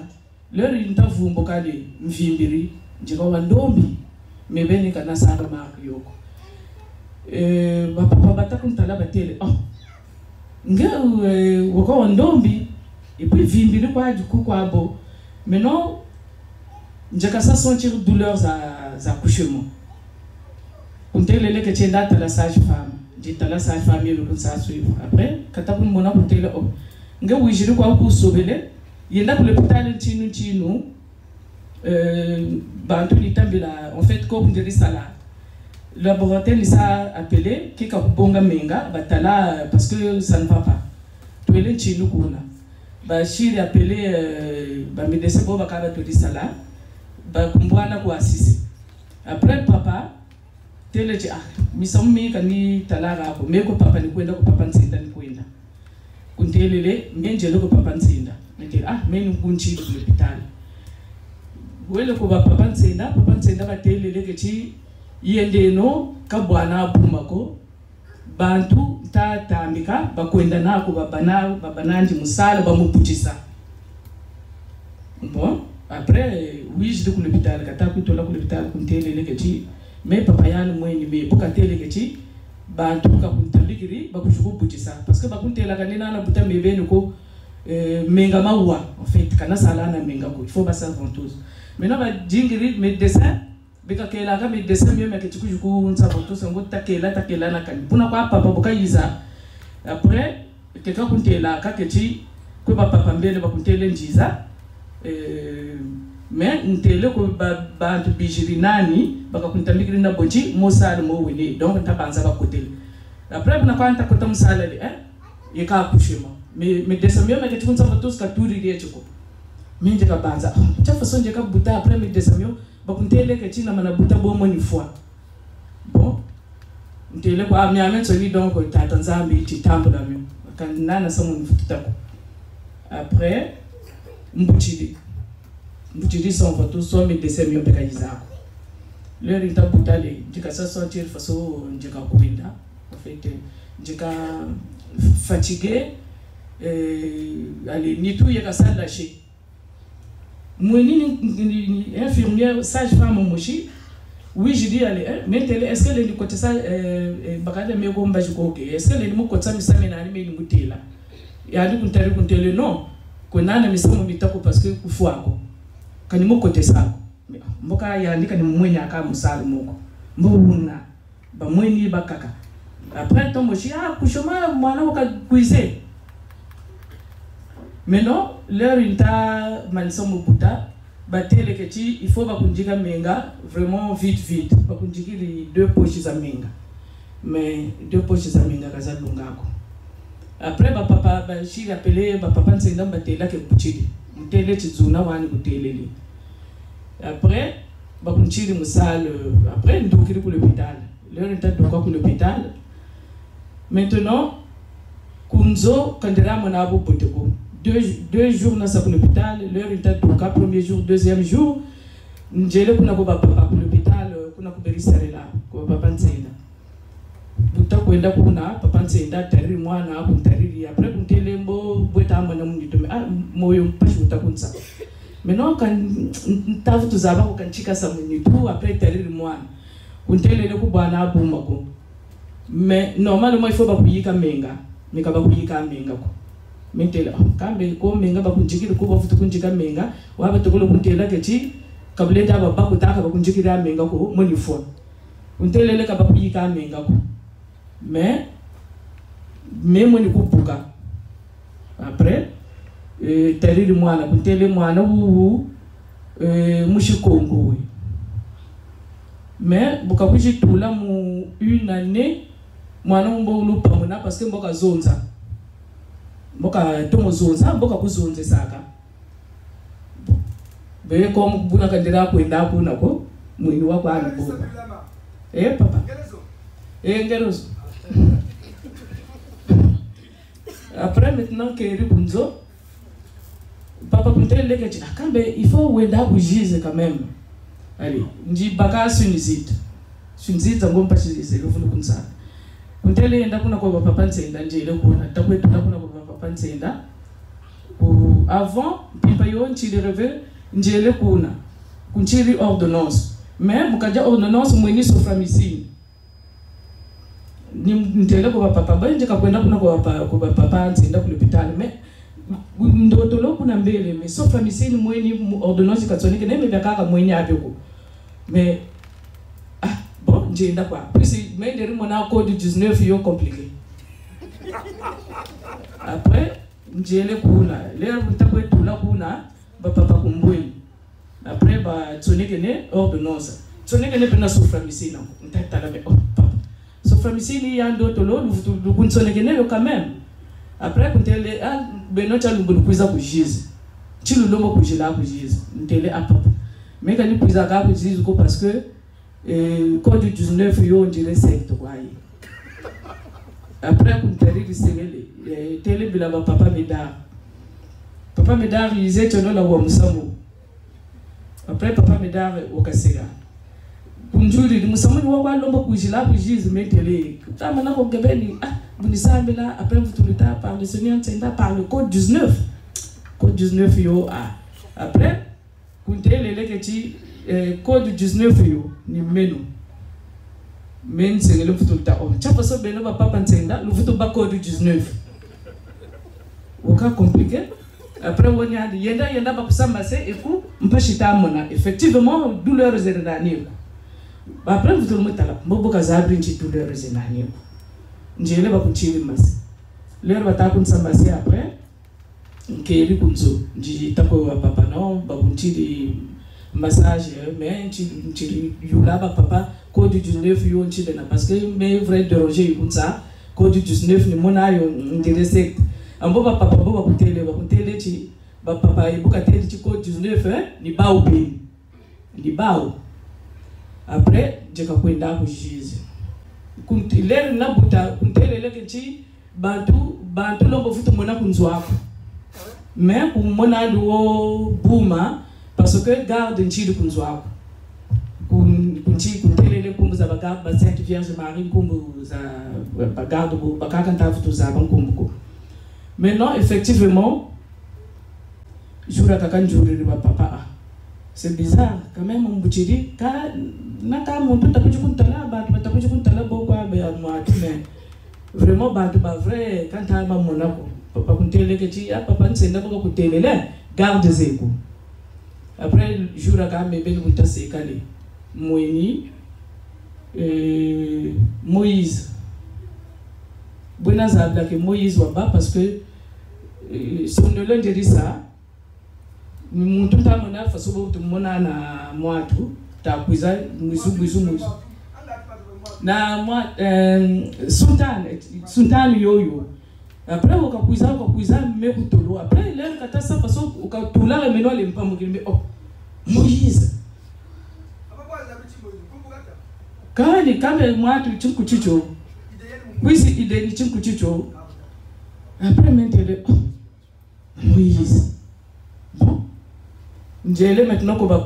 l'heure où vous me dites, je suis réveillé, je suis réveillé, mais je suis réveillé, je suis réveillé. Papa, je suis réveillé, et puis, je suis réveillé, maintenant, je vais sentir douleur à accouchement. On te lele que tu es là la sage-femme. J'étais la sage-femme et le ça suivre. Après, quand tu as mon nom pour te le homme. Nga oui, je crois que sauver il y a pour l'hôpital tinu bantu litambila en fait comme de ça le laboratoire il s'est appelé qui a bonga menga batala parce que ça ne va pas. Tu es le tinu kuna. Ba shiri appelé ba médecin bo bakaba to di sala. Ba kumbwana kwa assisi. Après papa tele je misammi kani talara ko me ko papa ni kwenda ko papa nsinda ni kwenda kuntelele ngenjele ko papa nsinda nete meni kunchi ko l'hôpital wele ko papa nsinda ba telele ke chi yende no ka bwana bumako bantu tatambika bakwenda nako babananji musala bamuputisa. Bon après oui je ko l'hôpital kata ko tola ko l'hôpital kuntelele ke chi mais papa yana mwenye me buka tele kechi bantu ka kuntambikiri bakushuku butisa parce que bakuntela kanena na buta mebeni ko menga mawa en fait kana sala na menga ko il faut pas ça ventouse maintenant ba jingiri médecin bika kela ka médecin mieux mais kechi kujuku nsa ventouse ngo takela na kan puna kwa papa buka yiza après keka kuntela ka kechi ko papa mbele bakuntele njiza mais ntele ko bantu bijiri nani bakakuntambikiri na bonji mosala mo wele donc tabanza bakotel après bana kwanta kota musala le yeka kushema mais desamio mais ketunza votos ka turi de chiko minje ka banza chafa sonje ka buta après mais desamio bakuntele ke china mana buta bomo ni fois bon ntele ko amya men so ni donc ta tanzambi titambo la mi kan nana samu ni futako Après, Mbouchidi sont photos, sont mes dessins mieux pénalisants. Leur état boutale, j'ai qu'à sortir façon, j'ai qu'à courir. En fait, j'ai qu'à fatigué, allez, ni tout, il y a qu'à ça lâcher. Moi, ni infirmière, sage-femme, mon mochi. Oui, je dis, allez, mais est-ce que les côtés ça, bagade me gomba juko ke, est-ce que les mots côté ça me samena ni me mutela. Et à dire qu'on telle non, qu'on a na misamo mitako parce que kufuako. Kani mo côté ça. Mboka ya ndika ni mwenya aka musali moko. Mbona ba mweni bakaka. Après ton mochi kushoma mwana waka kuize. Maintenant, leur inta manisomo buta. Batele keti, il faut bakunjika menga vraiment vite. Bakunjiki les 2 poches à menga. Mais 2 poches à menga kaza lungako. Après papa shi appelé papa nsenda batela ke kuchiri. Mtele chizuna wani kuteleli. Après bakunchiri musale après ndokiri pour l'hôpital. Leur état de quoi pour l'hôpital. Maintenant kunzo kandira monabo poteko. 2 jours dans l'hôpital, l'heure était tout cas, premier jour, deuxième jour, j'ai le papa pour l'hôpital, kuna kuberisare là, ko papa nsenda. Buta kwenda kuna papa nsenda tari mwana kuntari après kuntelembo bweta mwana munito moyo mpashi utakunsa. Maintenant quand tavu tuzaba ko kanchika sa munito après tari mwana. Kuntelele ku bwana abumako. Mais normalement il faut ba kuyika menga, meka ba kuyika menga ko. Mentela kambe ko menga bakunjikira ko bafuta kunjika menga waba tokolo kuntela keti kableta baba kutaka bakunjikira menga ko monifo untelele ka bakuyika menga ko mais moni kupuka après tariri mwana kuntele mwana wu mushikongo mais bukakuji tula mu une année mwana mbo lupa mona parce que mboka zonza mboka tomo zonza mboka kuzonze saka be ko buna kandira kwenda kuna ko mwini wako alibo papa ngerozo après maintenant que ribunzo papa kuntele que tu akambe il faut wenda kujize quand même allez ndi baka sunizit ngompa chize lofuna kunsa kuntele enda kuna ko papa nsenda njele kuna takwetu kuna ko papa nsenda avant pipa yo nchili reve njele kuna kunchili ordonnance mais mukaja ordonnance mweni soframicine ni ntele ko papa banje kakwenda kuna ko papa nsenda ku l'hôpital mais ndotolo kuna mbele mais soframicine mweni ordonnance katonike neme byakaka mweni apeko mais bon njenda kwa puis mais nderi mona code 19 yo compliqué après njele kuna lero mtakwe tula kuna papa kumbweni après tonike ne ordonnance tonike ne pena soframicine ntatala me papa soframicine ya ndotolo lu kunsonike ne yo quand même après kuntele benocha lumbulu kuiza kujize chilu lomo kujila kujize ntele papa mais quand il kuiza ka kujize ko parce que code 19 yo ndire secte kwa yi après kuntari risengele tele bila papa medar yize tono la wa musamu après papa medar okasega kunjuri musamu wa kwa lomba kujila kujize metele kama na ko gebeni bunisambela après vous tout par le Seigneur Nsenda par le code 19 yo après kuntele leketi code 19 yo ni menu men sengele fututa chapa so beno papa Nsenda lu futu ba code 19 oka compliqué après on yenda ba kusamba se eku mpashita mona effectivement douleur zerani après vous tout mutala mboboka za brinchi douleur zenani njele ba kuchili masi lero bataku nsamba se après nkeli kunzo nji tako wa papa non ba kuchili massage mais nchi yulaba papa code 19 yo nchi na parce que mais vrai déranger kunza code 19 ni mona yo ndire ambo papa boba kutele chi ba papa ibuka tele chi code 19 ni bao bi ni bao après jeka kwenda kujize kuntile na buta kuntele leke chi bantu lombo futu mona kunzo hapo mais pour mon ado bouma parce que garde un chido kunzwa kunchi kuntelele kumbu za garde ba Sainte Vierge Marie kumbu za garde ba kakanta futu za ban kumbu. Maintenant effectivement jura kakanjuri ba papa. C'est bizarre quand même mon bouchiri ka naka mon tout tapu kuntala ba tapu kuntala bokwa ba moi mais vraiment ba vrai quand ta ma monako papa kuntele ke ti papa nsenda ko kutelele garde zeko après jour aka mebe ni mutase kale moini Moïse bonaz abla que Moïse wa ba parce que son de l'un dit ça muntu tamona faso bo tumona na mwatu ta kuiza muzu na moi sultan yoyo après ukakuiza mekutolo après leo kata sa faso ukatula remeno le mpamo kimbe oh Moïse kani kama mwatu chikuchicho kwisi ideni chikuchicho après maintenant oh Moïse bon njele maintenant ko ba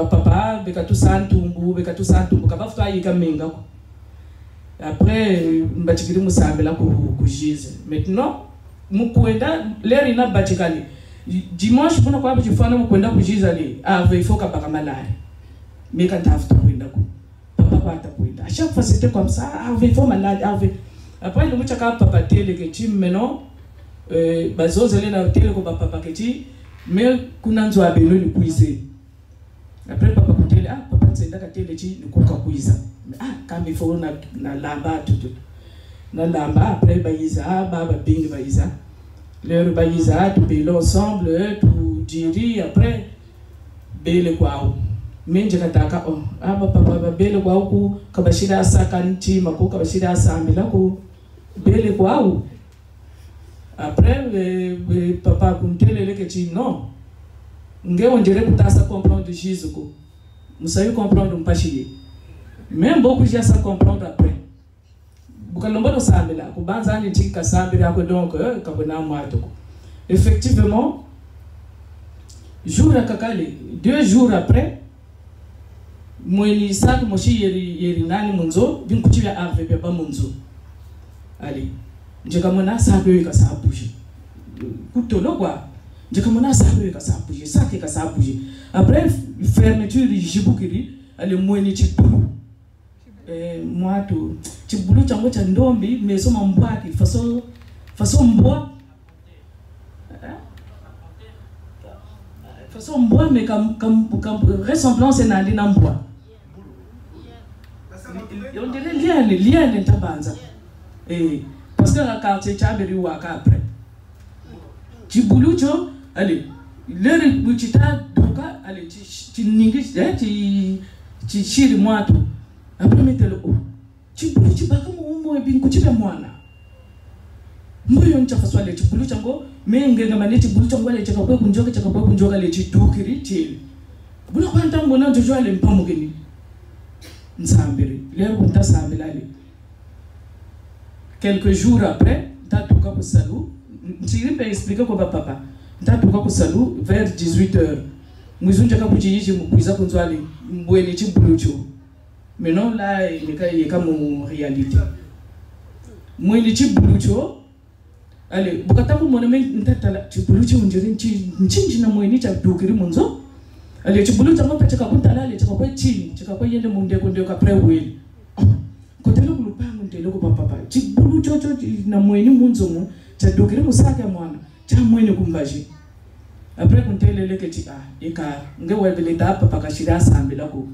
papa bekatu santumbu kabafuta yika menga ko après mbachikiri musambela ku jize maintenant mukwenda leri na bachikali dimanche bona kwa bachifana mukwenda ku jize ali ave ifoka baka malari meka tafuta kwenda ko papa bata kwenda à chaque fois c'était comme ça ave il faut malade ave après le muchaka papa tele ke tim maintenant bazozele na tele ko papa ke ti mais kuna nzwa belo ni kuize après papa kutele papa nzenda katele chi ni kuka kuiza kama ifo na lamba tout na lamba après bayiza baba bingi bayiza leur bayiza tout belo ensemble tout diri après bele kwao menje kataka papa bele kwao ku kabashira saka nti mako kabashira sambila ku bele kwao. Après, papa kuntele leke chi non. On dirait que tu as comprendre Jésus. Vous savez comprendre un pachier. Même beaucoup de gens savent comprendre après. Effectivement, jour à kakale, 2 jours après, moi ni sac mochi yeri nani munzo, bin kuchia arve beba munzo. Allez. Njekamona sabe ka sabuji kutolo kwa njekamona sabe ka sabuji sake ka sabuji après fermeture jibukiri ale mweni chipulu mwatu chibulu chango cha ndombi mesoma mbwaki faso mbwa faso mbwa mais comme ressemblance na ndina mbwa on dirait liane tabanza parce que la quartier Tchaberi ou après. Tibulucho, allez, le Buchita, Doka, allez, Tiningis, Tichiri Moato. Après, mettez-le haut. Tibuluchi, Bakamo, et bien, Kuchipa Moana. Moyon Chafaswa, les Tibuluchango, mais Ngamani Tibuluchango, les Chakapo, Kunjoka, les Chitukiri, Til. Bulaquanta, Mona, de Joël et Pamogeni. Nsamberi, l'air Bunta Sambelali. Quelques jours après, Tatuka pour Salou, je vais expliquer quoi papa. Tatuka pour Salou vers 18h. Nous avons déjà dit que nous avons besoin de bulucho. Maintenant là, il y a comme réalité. Moi, il y a bulucho. Allez, bukata pour mon ami, ntala bulucho on dirait nchi na moi ni cha dukiri munzo. Allez, bulucho moi pachaka kuntala, allez chaka kwa chini, chaka kwa yende munde konde kapre wili. Kotelo kulupango ntelo ko papa chibulu chocho na mweni munzomo cha dokere musaka mwana cha mweni kumbaji après kuntele leke ti eka nge webele da papa kashira sambela ko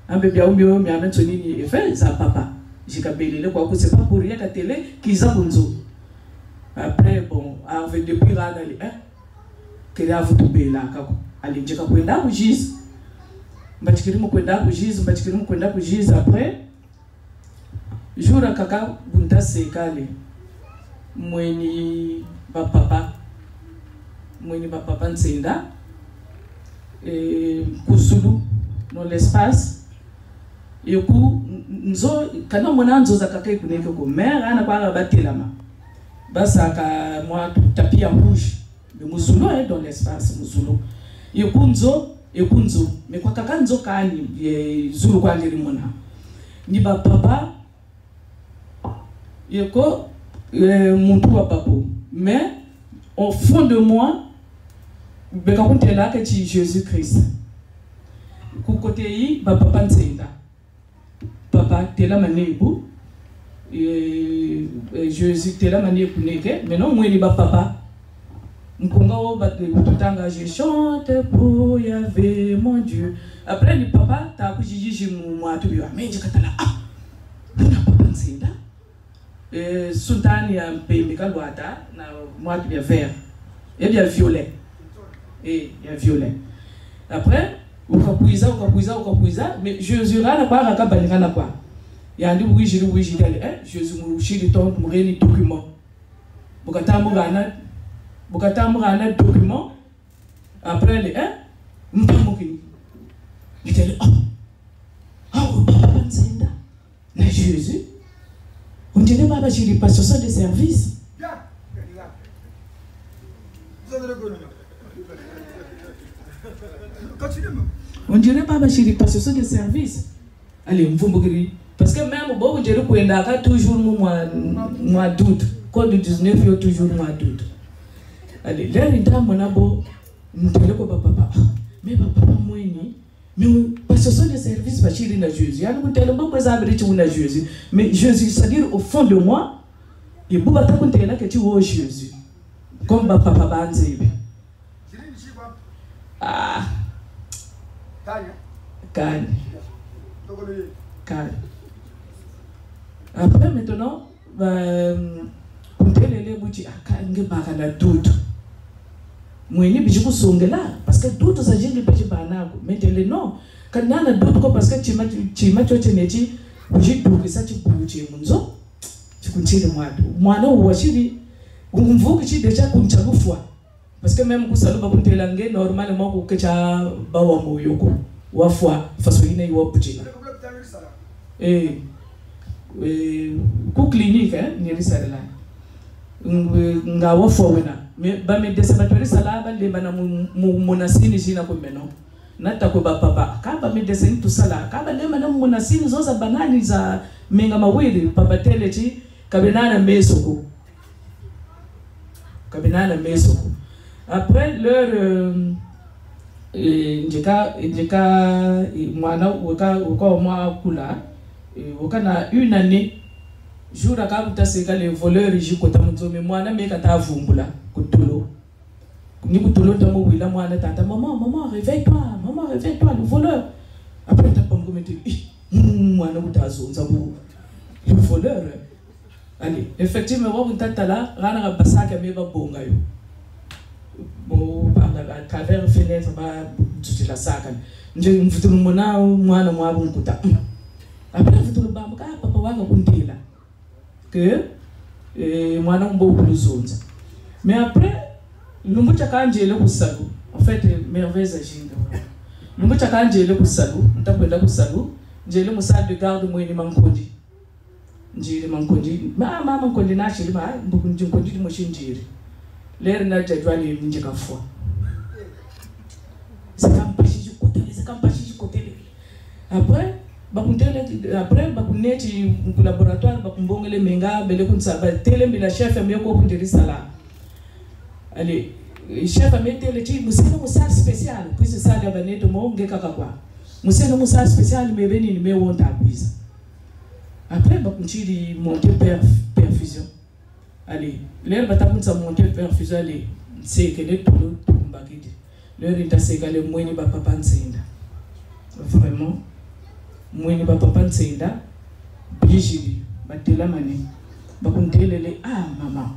ambe bya umbyo mi abenso nini efe za papa jikabelele kwa ko c'est pas pour rien ka télé kiza bunzo après bon avec depuis rana li que la vutubela kako alinjeka kwenda kujiza mbachikiri kwenda kujiza après jour à kaka bunta sekale mweni ba papa nsenda kusulu dans l'espace et ku nzo kana mona nzo za kaka ikuneke ko mère ana kwa batelama basa ka moi tapis en rouge mais muzulo est dans l'espace muzulo yekunzo mais kwa kakanzo kani zulu kwa ndiri mona ni ba papa yeko muntu wa papo mais au fond de moi beka kuntela que ti Jésus Christ ku côté yi ba papa ntsenda papa tela manebu Jésus tela manebu neke mais non moi ni ba papa nkonga o ba tutanga je chante pour Yahvé mon Dieu après ni papa ta ku jiji mu atu yo mais je katala na papa ntsenda sultani ya mpembe kalwata na mwatu ya vert et bien violet et il y a violet après ukapuiza mais Jésus rana kwa rakabalika na kwa yandi bwiji dali Jésus mushiri ton mureni document bukatambugana document après les mpamukini itali papa nzenda na Jésus on dirait baba jiri passation de service on dirait pas bachiri passation de service allez mvumbugiri parce que même bon on dirait kwenda ka toujours mois d'août code 19 yo toujours mois d'août allez là nda monabo ntele ko papa mais papa mweni mais passation de service bachiri na Jésus yani kuntele mbombo za abiri na Jésus mais Jésus c'est-à-dire au fond de moi et buba ta kuntela que tu vois Jésus comme papa banzebe Kanye. Après maintenant, kuntelele buti akange baka na doute. Mweni biji kusongela parce que doute za jingi pechi banako. Metele no. Kanana doute ko parce que chima choche nechi buji duki sa chibuchi munzo. Chikunchile mwadu. Mwana uwashiri umvuki chi deja kunchagufwa. Parce que même kusaluba kuntelange normalement ko kecha bawa moyoko wafwa faso ine yo bujina ku clinique ni risala nga wafwa wena me ba me desabatori sala ba le bana monasini jina ko meno nata ko ba papa ka ba me deseni to sala ka ba le bana monasini zoza banani za menga mawili papa telechi kabinana mesoko après leur njeka mwana waka mwa kula wakana une année jour akabuta seka les voleurs jikota mutome mwana meka ta vumbula kutulo ni kutulo tamo wila mwana tata maman réveille-toi le voleur après ta pam komete mwana kutazonza bu le voleur allez effectivement wa tata la rana ka basaka meba bonga yo à travers la fenêtre, je la sac. Je me fais mwana mwa bunkuta. Après je le bamba papa wanga kuntela. Que mwana mbo kuluzonza. Mais après lumbu chakanjele kusalu. En fait merveilleuse ajinga. Lumbu chakanjele kusalu, ntakwenda kusalu, njele musale de garde mweni mankondi. Njile mankondi. Mama mankondi na shili ma mbu nkondi mo shinjiri. L'air n'a pas joué ni njeka fwa. C'est campachi du côté. Après, bakuneti laboratoire bakumbongele menga bele kunsa ba tele bila chef ameko kundiri sala. Allez, chef ametele ti museno musal spécial, puis c'est ça ya baneto mo ngeka kakwa. Museno musal spécial mebeni ni me wonta kuiza. Après bakunchiri monter perfusion. Allez, l'air batapunsa monter perfusion allez, c'est que les tout mbakidi. L'air intaseka le mweni ba papa ntsenda. Vraiment mweni ba papa ntsenda bijiri batela mane bakuntelele mama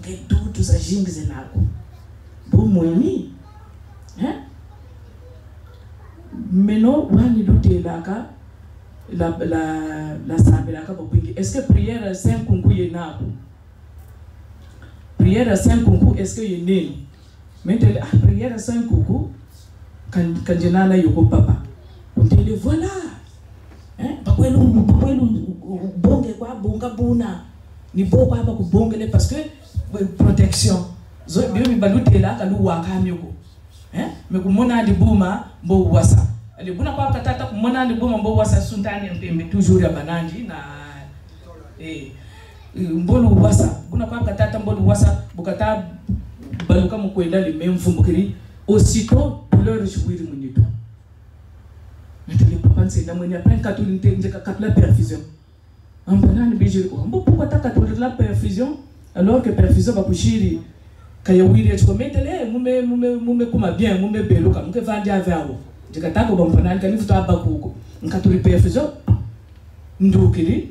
nge dutu za jingi zenako bo mweni meno wani lutelaka la sabelaka bopingi. Est-ce que prière 5 kungu yenako prière 5 kungu est-ce que yene mentele prière 5 kungu kan jenana yoko papa untele voilà bakwelu bonge kwa bonga buna ni boko hapa kubongele parce que protection zo bi mi balutela ka lu wakamiko me kumona di buma mbo wasa ali buna kwa katata kumona di buma mbo wasa suntani mpembe toujours ya bananji na mbolu wasa buna kwa katata mbolu wasa bukata baluka mukwenda li memfumbukiri aussitôt douleur jouir munito metele papa nsenda mwenye après katulinte njeka katula perfusion ambanani bijiri ko mbo pourquoi ta katula perfusion alors que perfusion ba kushiri kaya wiri chiko metele mume kuma bien mume beluka muke vandi avao njekatako bambanani kanifu to abakuko nkatuli perfusion ndukiri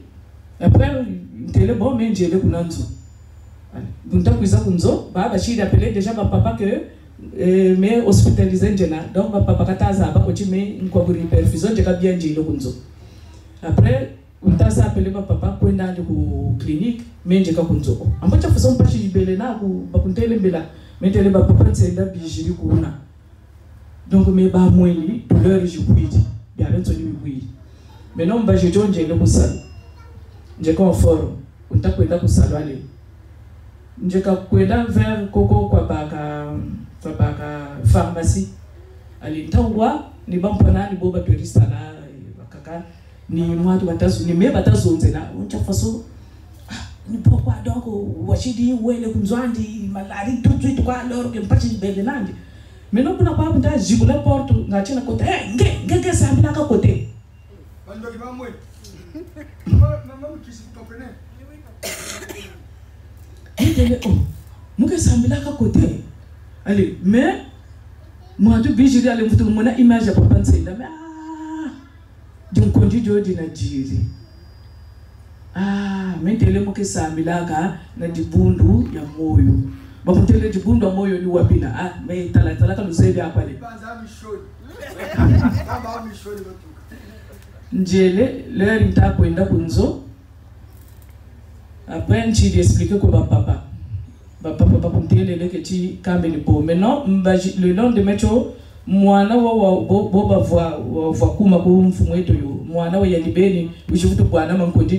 après ntele bon menjele kunanzo bunta kuiza kunzo baba shiri appelé déjà ba papa que mais hospitalisé njena donc ba papa kataza ba ko chime nkoburi perfusion njeka bien njilo kunzo après untaza appelé ba papa kwenda ku clinique mais njeka kunzo ambacha façon pas chibele na ku ba kuntele mbela metele ba papa nsenda bijiri kuna donc me ba mwini douleur jukuiti bien renzo ni wili mais non ba je jonje le kusala njeka en forme untakwenda kusala ale njeka kwenda vers koko kwa baka pharmacie ali ntangwa ni bampana ni boba tourista na bakaka ni mwatu batazu ni me batazonze na uncha faso ni pourquoi donc washidi wele kunzwandi malari tout de suite kwa loro ke mpachi bele nandi mais non kuna kwa nda jibula porte ngachina kote ngeke sambila ka kote bando ki bamwe maman qui s'y comprenait muke sambila ka kote allez mais moi tu bijiri ale mfutu mona image ya papa nsenda mais jonkonji jodi na jiri mentele muke sambila ka na dibundu ya moyo bakutele dibundu ya moyo ni wapina mais tala ka lusebe apale banza mishoni baba mishoni lotuka njele leri mta kwenda kunzo après nchi expliquer ko ba papa kumtele leke chi kambe ni po maintenant le lendemain cho mwana wa boba voa kuma ko mfumo wetu yo mwana wa yalibeni ujivuto bwana mankonji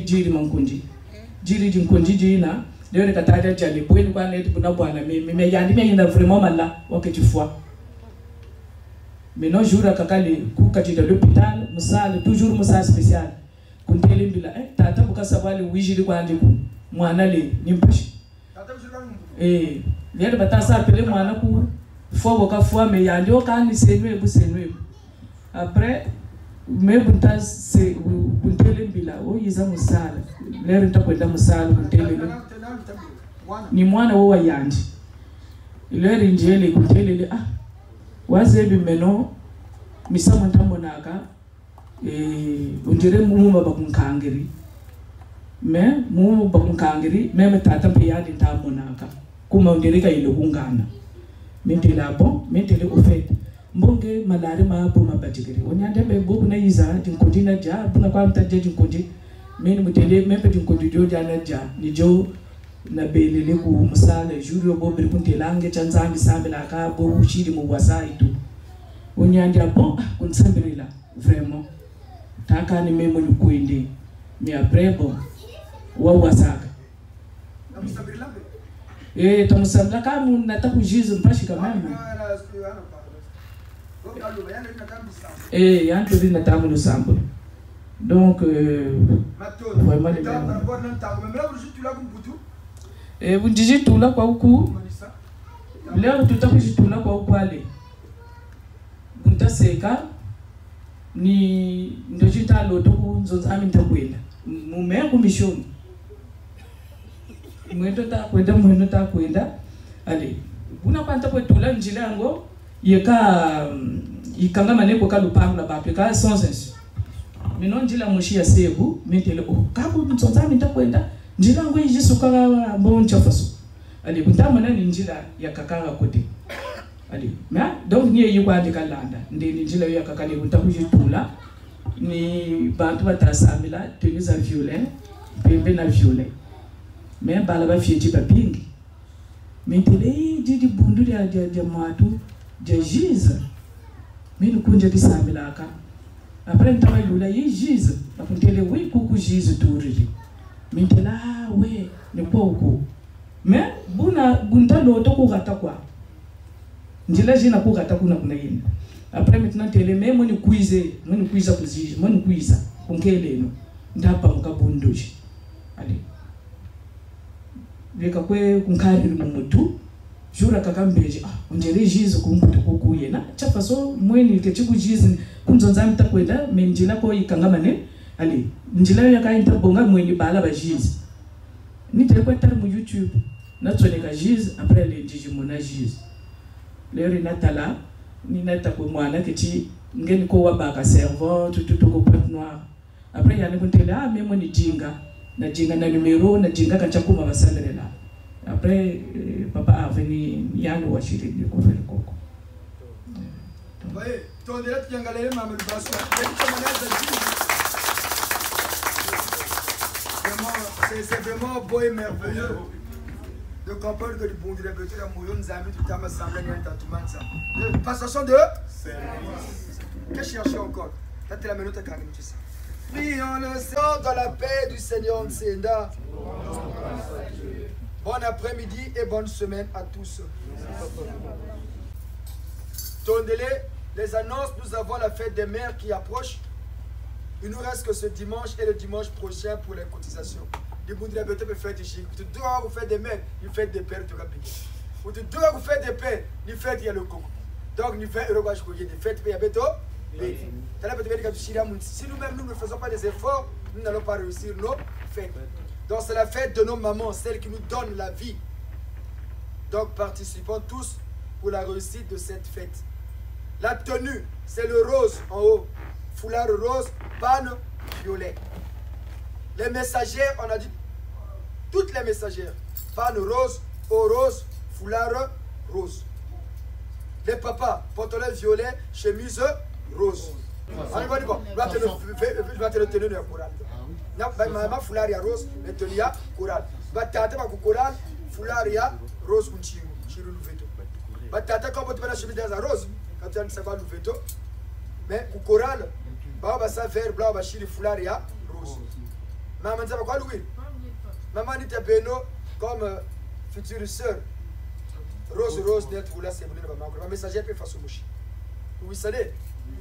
jiri jinkonji jina leo kataja jale bweni kwa net kuna bwana me yandi me ina vraiment mala wakati maintenant jour akakali kukati de l'hôpital musale toujours musale spécial kuntele mbila tata bukasa bali wijiri kwa ndiku mwana le nimbashi lero batasa apele mwana ku fobo ka fwa me yandi okani senwe après me bunta se kuntele mbila yiza musala lero ntakwenda musala kuntele ni mwana wo yandi lero njele kuntele wazebi meno misamo ntamonaka unjere mumu bakunkangiri mais mumu bakunkangiri même tata piyadi ntamonaka kuma unjere ka ile kungana mentela bon mentele au fait mbonge malari ma po mabatigiri onyande be bobu na yiza dinkondi na ja buna kwa mtaje dinkondi meni mutele mepe dinkondi jo jana ja ni jo na belele ku musala juri obo kuntelange chanzangi sambela ka bo shiri mu wasaitu onyanja bon kunsambirila vraiment taka ni memo ni kuende mais après bon wa wasaka tamusambila kama nataka kujiza mpashi kama yanto dina tamu no sambo donc vraiment bunjijitula kwa huku leo tutakujitula kwa huku ale buntaseka ni ndojita loto ku nzonzami ntakwenda mume ku mishoni mwendo ta kwenda ale buna kwanta kwetula njilango ikanga maneko ka lupango la bape ka sans insu minon njila moshi ya sebu metele kabu nzonzami ntakwenda njila ngo yisuka bon chafaso ali kuntama nani njila ya kakanga kote ali ma donc ni yikwa de kalanda ndeni njila ya kakale kuntakujitula ni bantu batasamila tenus à violet pembe na violet mais bala ba fieti papingi metele didi bundu ya matu de jiza minu kunja bisamila aka après ntama lula yi jiza akuntele oui kuku jiza turiri mentela we ne poko mais buna bunda loto ko rata quoi njila jina ko rata kuna kuna yini après maintenant tele mais moi ni quiza kuzija moi ni quiza konkeleno ndapa mukabundoji ali leka kwe kunkari mutu jura kakambeji unjere jizo kumbuto kokuyena chafa so mweni kechiku jizi kunzonza mtakwenda menjila ko ikangamane ali njila yakaita bonga mweni bala bajizi ni telekwa tar mu YouTube na tsoneka jizi après les jiji mona jizi lero natala ni nata ko mwana kechi ngeni ko wabaka serveur tututo ko pot noir après yana kuntela mais moni jinga na jinga na numero na jinga kachakuma basandere la après papa a venu yano wachiri de ko faire koko voyez ton direct yangalele mama lubaso c'est vraiment beau et merveilleux de comprendre que le bon Dieu peut être mouillon nzambi tout à ma semblé ni un ça passation de que chercher encore là tu la minute à calmer tu sais prions le Seigneur dans la paix du Seigneur Nsenda. Bon après-midi et bonne semaine à tous. Tondele, les annonces, nous avons la fête des mères qui approche. Il nous reste que ce dimanche et le dimanche prochain pour les cotisations. Les gens de peut faire des chics. Vous devez vous faire des mères, vous faites des pères de rapide. Vous devez vous faire des pères, vous faites le coco. Donc, nous faisons des fêtes, il y a béto. Si nous-mêmes nous ne faisons pas des efforts, nous n'allons pas réussir nos fêtes. Donc c'est la fête de nos mamans, celle qui nous donne la vie. Donc participons tous pour la réussite de cette fête. La tenue, c'est le rose en haut. Foulard rose, panne violet. Les messagères, on a dit toutes les messagères. Panne rose, eau rose, foulard rose. Les papas, pantalon violet, chemise rose. On va dire bon, je vais te le tenir dans coral. Maman foulard rose, mais tenir coral. Batata ma coral, foulard rose kunchiru, chiru luveto. Batata quand tu vas la chemise dans rose, quand tu as ça va luveto. Mais coral, bah ça vert blanc, bah chiru foulard rose. Maman ça va quoi Louis? Maman dit beno comme future sœur. Rose net vous là c'est bon là ma messager peut faire ce mouchi. Vous savez,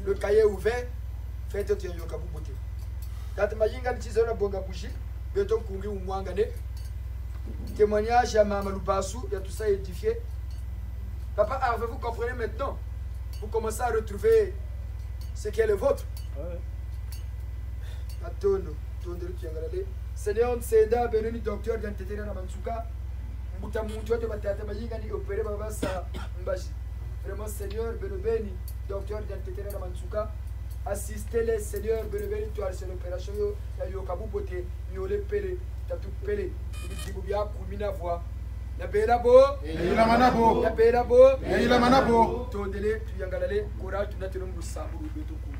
le cahier ouvert, faites tu yoka bubote. Quand majinga ntizo na bonga bouchi, beton kungi umwangane. Témoignage à Maman Lubasu, il y a tout ça édifié. Papa Harvey, vous comprenez maintenant? Vous commencez à retrouver ce qui est le vôtre. Atono, tondelu kiangalale. Seigneur Nsenda, benoni docteur d'Antetera na Mansuka. Mbuta muntu wote batata majinga ni opéré baba sa mbaji. Vraiment Seigneur, benobeni docteur d'Antetera na Mansuka. Assistez-les, Seigneur, benobeni tu as l'opération yo ya yokabu bote, yole pele, tatu pele. Dibubia kumina voix. Ya belabo, ila manabo, ya belabo, ila manabo. Tondele tu yangalale, courage tu n'as pas sabu beto kungu.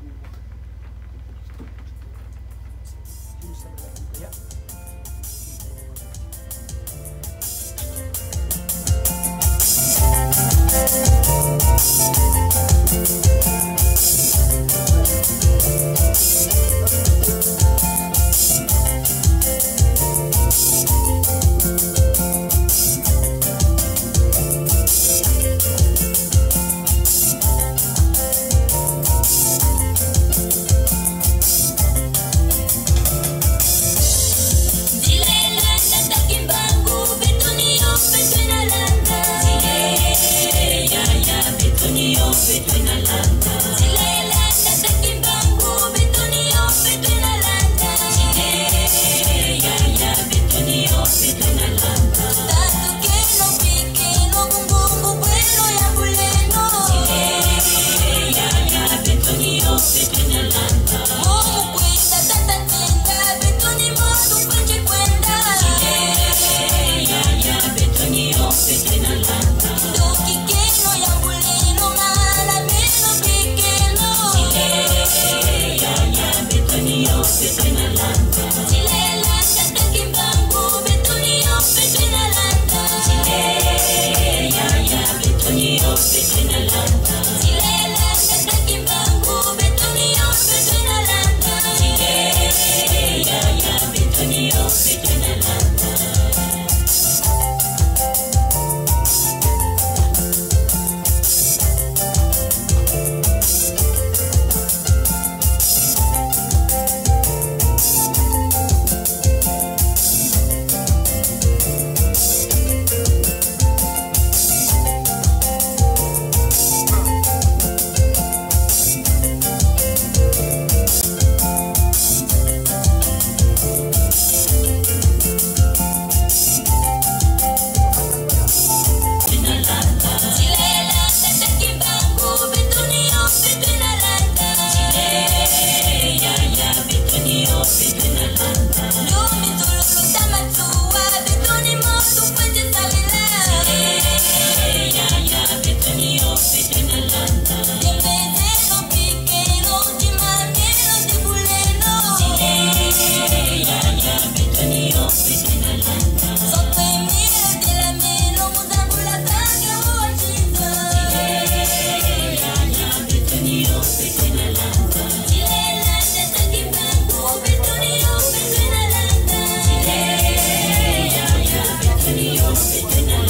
C'était